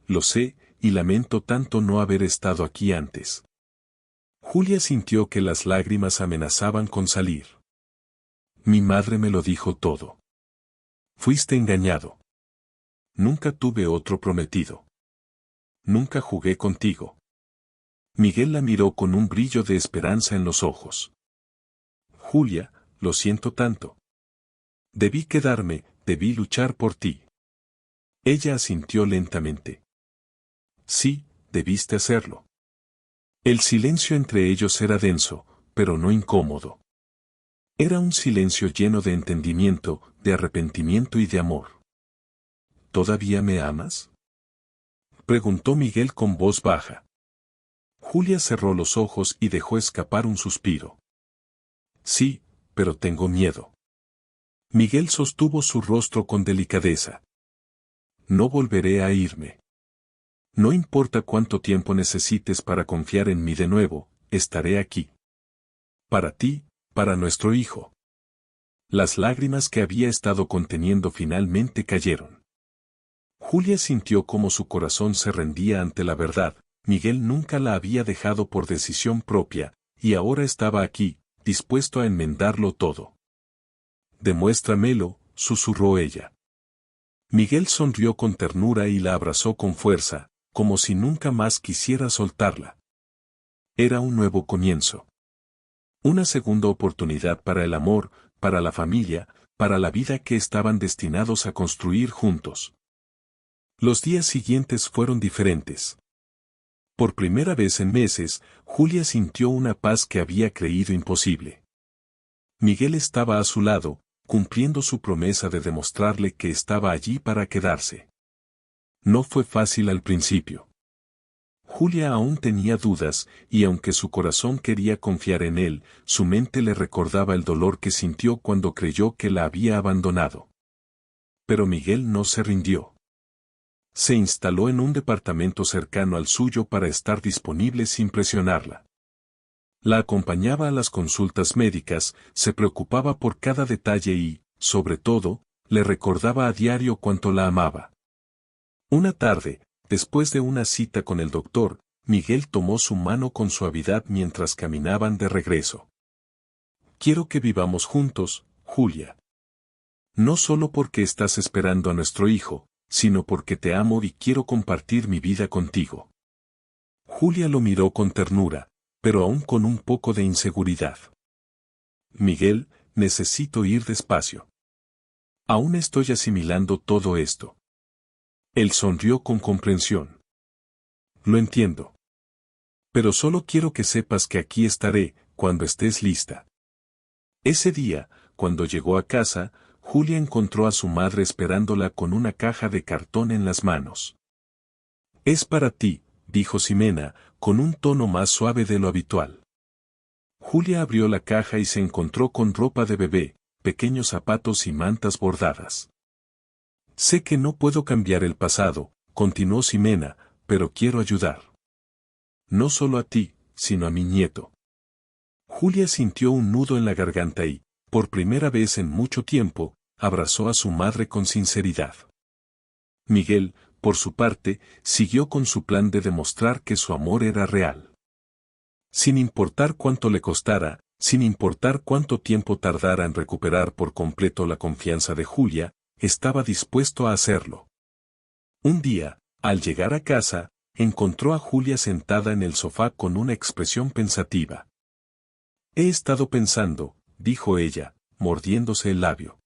Lo sé, y lamento tanto no haber estado aquí antes. Julia sintió que las lágrimas amenazaban con salir. Mi madre me lo dijo todo. Fuiste engañado. Nunca tuve otro prometido. Nunca jugué contigo. Miguel la miró con un brillo de esperanza en los ojos. Julia, lo siento tanto. Debí quedarme, debí luchar por ti. Ella asintió lentamente. Sí, debiste hacerlo. El silencio entre ellos era denso, pero no incómodo. Era un silencio lleno de entendimiento, de arrepentimiento y de amor. ¿Todavía me amas?, preguntó Miguel con voz baja. Julia cerró los ojos y dejó escapar un suspiro. Sí, pero tengo miedo. Miguel sostuvo su rostro con delicadeza. No volveré a irme. No importa cuánto tiempo necesites para confiar en mí de nuevo, estaré aquí. Para ti, para nuestro hijo. Las lágrimas que había estado conteniendo finalmente cayeron. Julia sintió cómo su corazón se rendía ante la verdad. Miguel nunca la había dejado por decisión propia, y ahora estaba aquí, dispuesto a enmendarlo todo. Demuéstramelo, susurró ella. Miguel sonrió con ternura y la abrazó con fuerza, como si nunca más quisiera soltarla. Era un nuevo comienzo. Una segunda oportunidad para el amor, para la familia, para la vida que estaban destinados a construir juntos. Los días siguientes fueron diferentes. Por primera vez en meses, Julia sintió una paz que había creído imposible. Miguel estaba a su lado, cumpliendo su promesa de demostrarle que estaba allí para quedarse. No fue fácil al principio. Julia aún tenía dudas, y aunque su corazón quería confiar en él, su mente le recordaba el dolor que sintió cuando creyó que la había abandonado. Pero Miguel no se rindió. Se instaló en un departamento cercano al suyo para estar disponible sin presionarla. La acompañaba a las consultas médicas, se preocupaba por cada detalle y, sobre todo, le recordaba a diario cuánto la amaba. Una tarde, después de una cita con el doctor, Miguel tomó su mano con suavidad mientras caminaban de regreso. Quiero que vivamos juntos, Julia. No solo porque estás esperando a nuestro hijo, sino porque te amo y quiero compartir mi vida contigo. Julia lo miró con ternura, pero aún con un poco de inseguridad. Miguel, necesito ir despacio. Aún estoy asimilando todo esto. Él sonrió con comprensión. Lo entiendo. Pero solo quiero que sepas que aquí estaré, cuando estés lista. Ese día, cuando llegó a casa, Julia encontró a su madre esperándola con una caja de cartón en las manos. Es para ti, dijo Ximena, con un tono más suave de lo habitual. Julia abrió la caja y se encontró con ropa de bebé, pequeños zapatos y mantas bordadas. Sé que no puedo cambiar el pasado, continuó Ximena, pero quiero ayudar. No solo a ti, sino a mi nieto. Julia sintió un nudo en la garganta y, por primera vez en mucho tiempo, abrazó a su madre con sinceridad. Miguel, por su parte, siguió con su plan de demostrar que su amor era real. Sin importar cuánto le costara, sin importar cuánto tiempo tardara en recuperar por completo la confianza de Julia, estaba dispuesto a hacerlo. Un día, al llegar a casa, encontró a Julia sentada en el sofá con una expresión pensativa. He estado pensando, dijo ella, mordiéndose el labio.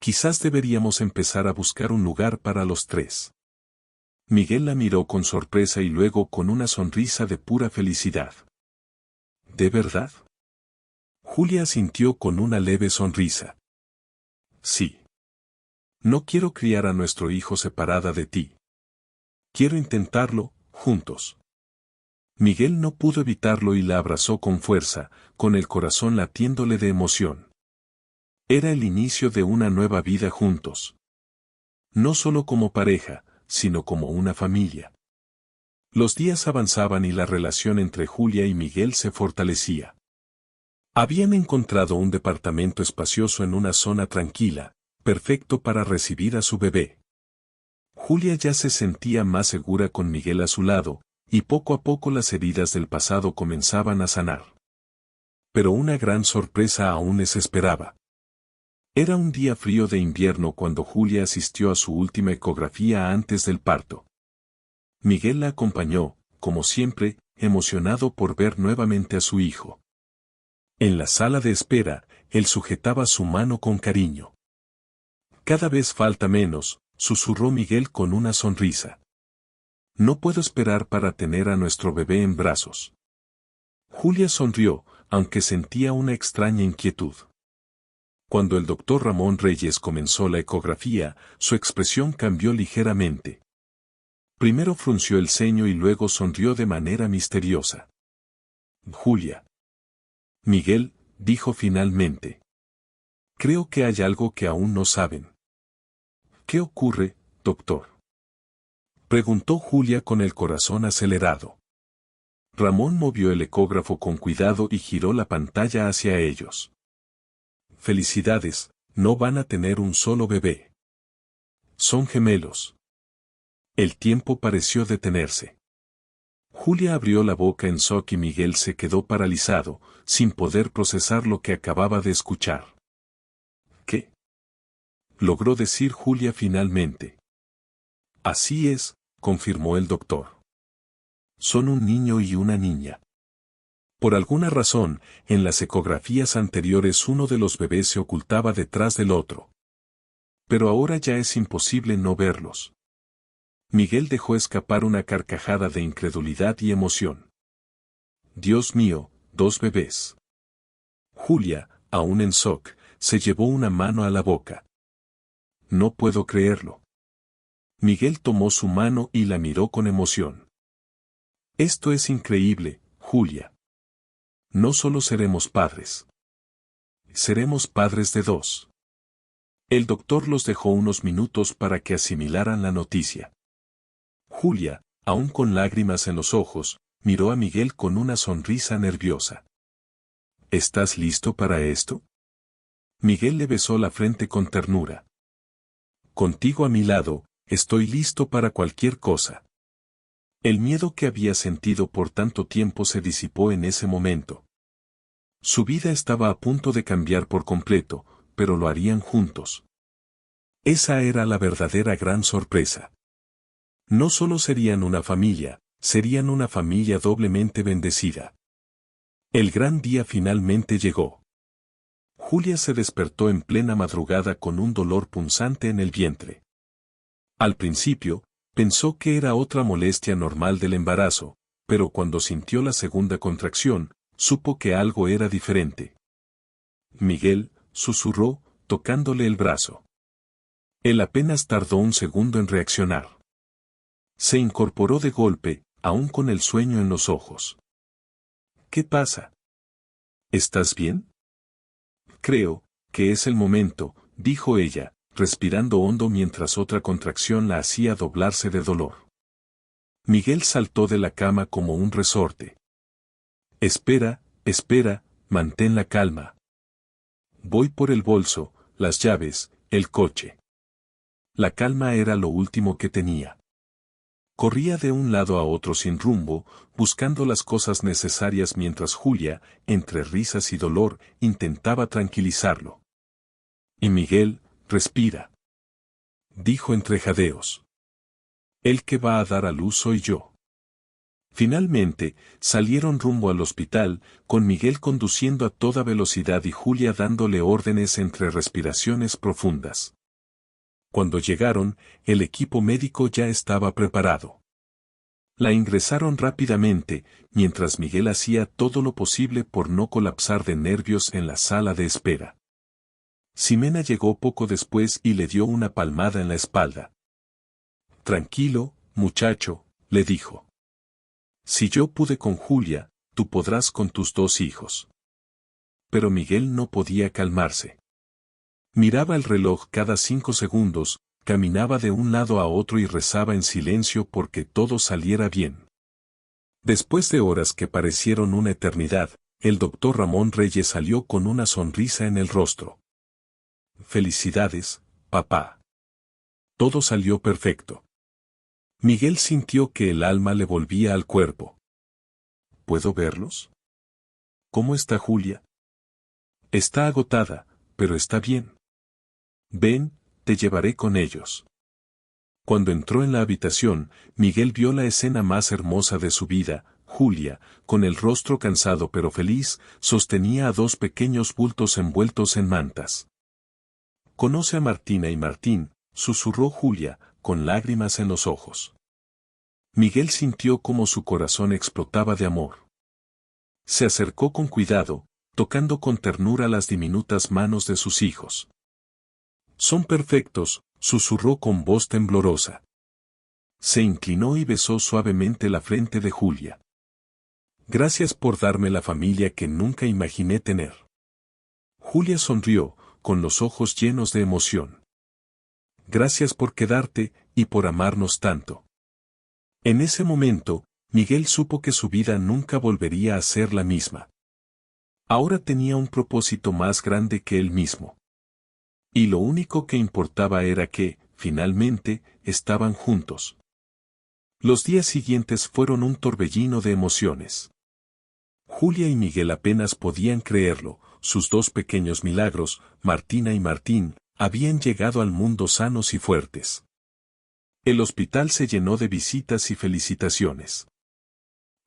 Quizás deberíamos empezar a buscar un lugar para los tres. Miguel la miró con sorpresa y luego con una sonrisa de pura felicidad. ¿De verdad? Julia asintió con una leve sonrisa. Sí. No quiero criar a nuestro hijo separada de ti. Quiero intentarlo, juntos. Miguel no pudo evitarlo y la abrazó con fuerza, con el corazón latiéndole de emoción. Era el inicio de una nueva vida juntos. No solo como pareja, sino como una familia. Los días avanzaban y la relación entre Julia y Miguel se fortalecía. Habían encontrado un departamento espacioso en una zona tranquila, perfecto para recibir a su bebé. Julia ya se sentía más segura con Miguel a su lado, y poco a poco las heridas del pasado comenzaban a sanar. Pero una gran sorpresa aún les esperaba. Era un día frío de invierno cuando Julia asistió a su última ecografía antes del parto. Miguel la acompañó, como siempre, emocionado por ver nuevamente a su hijo. En la sala de espera, él sujetaba su mano con cariño. Cada vez falta menos, susurró Miguel con una sonrisa. No puedo esperar para tener a nuestro bebé en brazos. Julia sonrió, aunque sentía una extraña inquietud. Cuando el doctor Ramón Reyes comenzó la ecografía, su expresión cambió ligeramente. Primero frunció el ceño y luego sonrió de manera misteriosa. Julia. Miguel, dijo finalmente. Creo que hay algo que aún no saben. ¿Qué ocurre, doctor? Preguntó Julia con el corazón acelerado. Ramón movió el ecógrafo con cuidado y giró la pantalla hacia ellos. Felicidades, no van a tener un solo bebé. Son gemelos. El tiempo pareció detenerse. Julia abrió la boca en shock y Miguel se quedó paralizado, sin poder procesar lo que acababa de escuchar. ¿Qué? Logró decir Julia finalmente. Así es, confirmó el doctor. Son un niño y una niña. Por alguna razón, en las ecografías anteriores uno de los bebés se ocultaba detrás del otro. Pero ahora ya es imposible no verlos. Miguel dejó escapar una carcajada de incredulidad y emoción. Dios mío, 2 bebés. Julia, aún en shock, se llevó una mano a la boca. No puedo creerlo. Miguel tomó su mano y la miró con emoción. Esto es increíble, Julia. No solo seremos padres. Seremos padres de 2. El doctor los dejó unos minutos para que asimilaran la noticia. Julia, aún con lágrimas en los ojos, miró a Miguel con una sonrisa nerviosa. ¿Estás listo para esto? Miguel le besó la frente con ternura. Contigo a mi lado, estoy listo para cualquier cosa. El miedo que había sentido por tanto tiempo se disipó en ese momento. Su vida estaba a punto de cambiar por completo, pero lo harían juntos. Esa era la verdadera gran sorpresa. No solo serían una familia doblemente bendecida. El gran día finalmente llegó. Julia se despertó en plena madrugada con un dolor punzante en el vientre. Al principio, pensó que era otra molestia normal del embarazo, pero cuando sintió la segunda contracción, supo que algo era diferente. Miguel, susurró, tocándole el brazo. Él apenas tardó un segundo en reaccionar. Se incorporó de golpe, aún con el sueño en los ojos. ¿Qué pasa? ¿Estás bien? Creo que es el momento, dijo ella, respirando hondo mientras otra contracción la hacía doblarse de dolor. Miguel saltó de la cama como un resorte. Espera, mantén la calma. Voy por el bolso, las llaves, el coche. La calma era lo último que tenía. Corría de un lado a otro sin rumbo, buscando las cosas necesarias mientras Julia, entre risas y dolor, intentaba tranquilizarlo. Y Miguel, respira. Dijo entre jadeos. El que va a dar a luz soy yo. Finalmente, salieron rumbo al hospital, con Miguel conduciendo a toda velocidad y Julia dándole órdenes entre respiraciones profundas. Cuando llegaron, el equipo médico ya estaba preparado. La ingresaron rápidamente, mientras Miguel hacía todo lo posible por no colapsar de nervios en la sala de espera. Ximena llegó poco después y le dio una palmada en la espalda. Tranquilo, muchacho, le dijo. Si yo pude con Julia, tú podrás con tus 2 hijos. Pero Miguel no podía calmarse. Miraba el reloj cada 5 segundos, caminaba de un lado a otro y rezaba en silencio porque todo saliera bien. Después de horas que parecieron una eternidad, el doctor Ramón Reyes salió con una sonrisa en el rostro. Felicidades, papá. Todo salió perfecto. Miguel sintió que el alma le volvía al cuerpo. ¿Puedo verlos? ¿Cómo está Julia? Está agotada, pero está bien. Ven, te llevaré con ellos. Cuando entró en la habitación, Miguel vio la escena más hermosa de su vida. Julia, con el rostro cansado pero feliz, sostenía a 2 pequeños bultos envueltos en mantas. Conoce a Martina y Martín, susurró Julia, con lágrimas en los ojos. Miguel sintió como su corazón explotaba de amor. Se acercó con cuidado, tocando con ternura las diminutas manos de sus hijos. Son perfectos, susurró con voz temblorosa. Se inclinó y besó suavemente la frente de Julia. Gracias por darme la familia que nunca imaginé tener. Julia sonrió, con los ojos llenos de emoción. Gracias por quedarte, y por amarnos tanto. En ese momento, Miguel supo que su vida nunca volvería a ser la misma. Ahora tenía un propósito más grande que él mismo. Y lo único que importaba era que, finalmente, estaban juntos. Los días siguientes fueron un torbellino de emociones. Julia y Miguel apenas podían creerlo, sus dos pequeños milagros, Martina y Martín, habían llegado al mundo sanos y fuertes. El hospital se llenó de visitas y felicitaciones.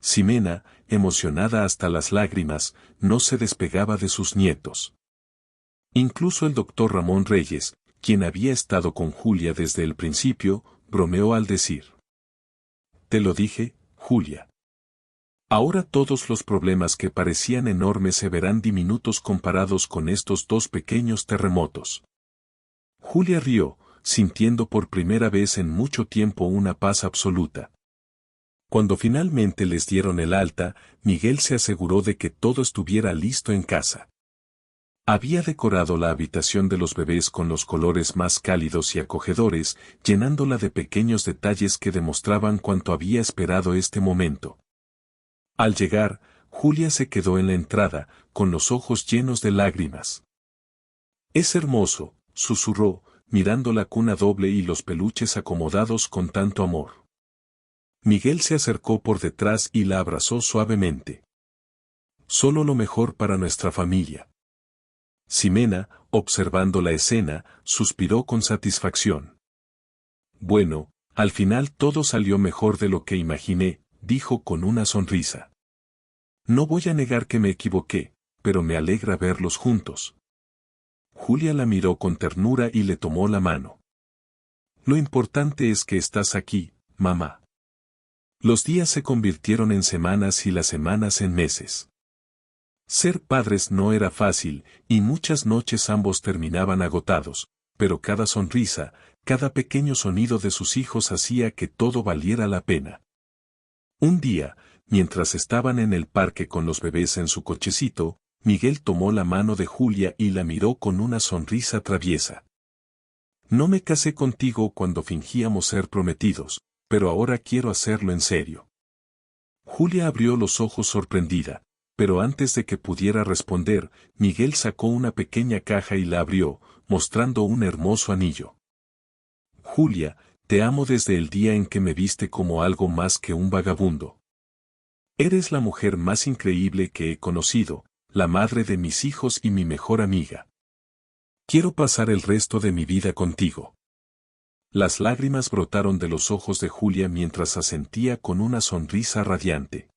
Ximena, emocionada hasta las lágrimas, no se despegaba de sus nietos. Incluso el doctor Ramón Reyes, quien había estado con Julia desde el principio, bromeó al decir: «Te lo dije, Julia. Ahora todos los problemas que parecían enormes se verán diminutos comparados con estos dos pequeños terremotos». Julia rió, sintiendo por primera vez en mucho tiempo una paz absoluta. Cuando finalmente les dieron el alta, Miguel se aseguró de que todo estuviera listo en casa. Había decorado la habitación de los bebés con los colores más cálidos y acogedores, llenándola de pequeños detalles que demostraban cuánto había esperado este momento. Al llegar, Julia se quedó en la entrada, con los ojos llenos de lágrimas. «Es hermoso», susurró, mirando la cuna doble y los peluches acomodados con tanto amor. Miguel se acercó por detrás y la abrazó suavemente. «Solo lo mejor para nuestra familia». Ximena, observando la escena, suspiró con satisfacción. «Bueno, al final todo salió mejor de lo que imaginé», dijo con una sonrisa. «No voy a negar que me equivoqué, pero me alegra verlos juntos». Julia la miró con ternura y le tomó la mano. «Lo importante es que estás aquí, mamá». Los días se convirtieron en semanas y las semanas en meses. Ser padres no era fácil, y muchas noches ambos terminaban agotados, pero cada sonrisa, cada pequeño sonido de sus hijos hacía que todo valiera la pena. Un día, mientras estaban en el parque con los bebés en su cochecito, Miguel tomó la mano de Julia y la miró con una sonrisa traviesa. «No me casé contigo cuando fingíamos ser prometidos, pero ahora quiero hacerlo en serio». Julia abrió los ojos sorprendida, pero antes de que pudiera responder, Miguel sacó una pequeña caja y la abrió, mostrando un hermoso anillo. «Julia, te amo desde el día en que me viste como algo más que un vagabundo. Eres la mujer más increíble que he conocido, la madre de mis hijos y mi mejor amiga. Quiero pasar el resto de mi vida contigo». Las lágrimas brotaron de los ojos de Julia mientras asentía con una sonrisa radiante.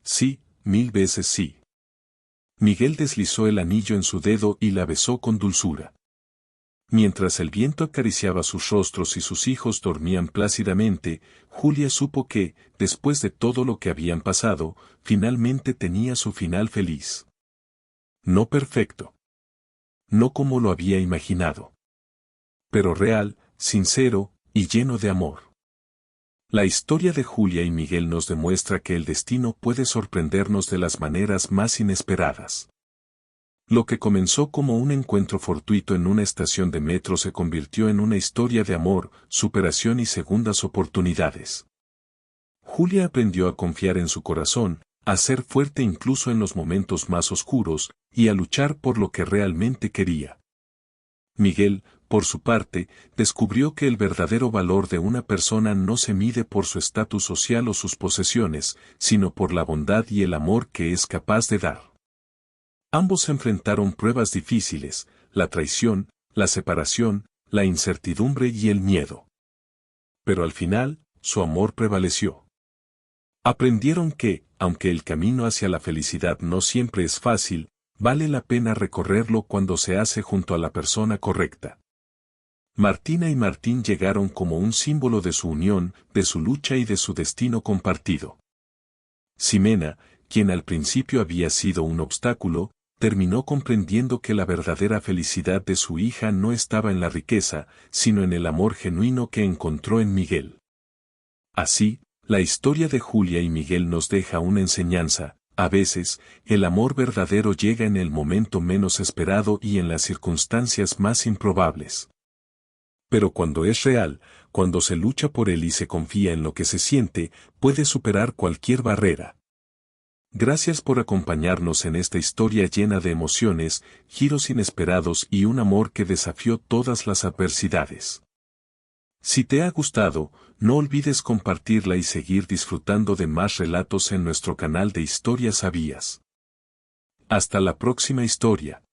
«Sí, 1000 veces sí». Miguel deslizó el anillo en su dedo y la besó con dulzura. Mientras el viento acariciaba sus rostros y sus hijos dormían plácidamente, Julia supo que, después de todo lo que habían pasado, finalmente tenía su final feliz. No perfecto. No como lo había imaginado. Pero real, sincero, y lleno de amor. La historia de Julia y Miguel nos demuestra que el destino puede sorprendernos de las maneras más inesperadas. Lo que comenzó como un encuentro fortuito en una estación de metro se convirtió en una historia de amor, superación y segundas oportunidades. Julia aprendió a confiar en su corazón, a ser fuerte incluso en los momentos más oscuros, y a luchar por lo que realmente quería. Miguel, por su parte, descubrió que el verdadero valor de una persona no se mide por su estatus social o sus posesiones, sino por la bondad y el amor que es capaz de dar. Ambos enfrentaron pruebas difíciles, la traición, la separación, la incertidumbre y el miedo. Pero al final, su amor prevaleció. Aprendieron que, aunque el camino hacia la felicidad no siempre es fácil, vale la pena recorrerlo cuando se hace junto a la persona correcta. Martina y Martín llegaron como un símbolo de su unión, de su lucha y de su destino compartido. Ximena, quien al principio había sido un obstáculo, terminó comprendiendo que la verdadera felicidad de su hija no estaba en la riqueza, sino en el amor genuino que encontró en Miguel. Así, la historia de Julia y Miguel nos deja una enseñanza: a veces, el amor verdadero llega en el momento menos esperado y en las circunstancias más improbables. Pero cuando es real, cuando se lucha por él y se confía en lo que se siente, puede superar cualquier barrera. Gracias por acompañarnos en esta historia llena de emociones, giros inesperados y un amor que desafió todas las adversidades. Si te ha gustado, no olvides compartirla y seguir disfrutando de más relatos en nuestro canal de Historias Sabías. Hasta la próxima historia.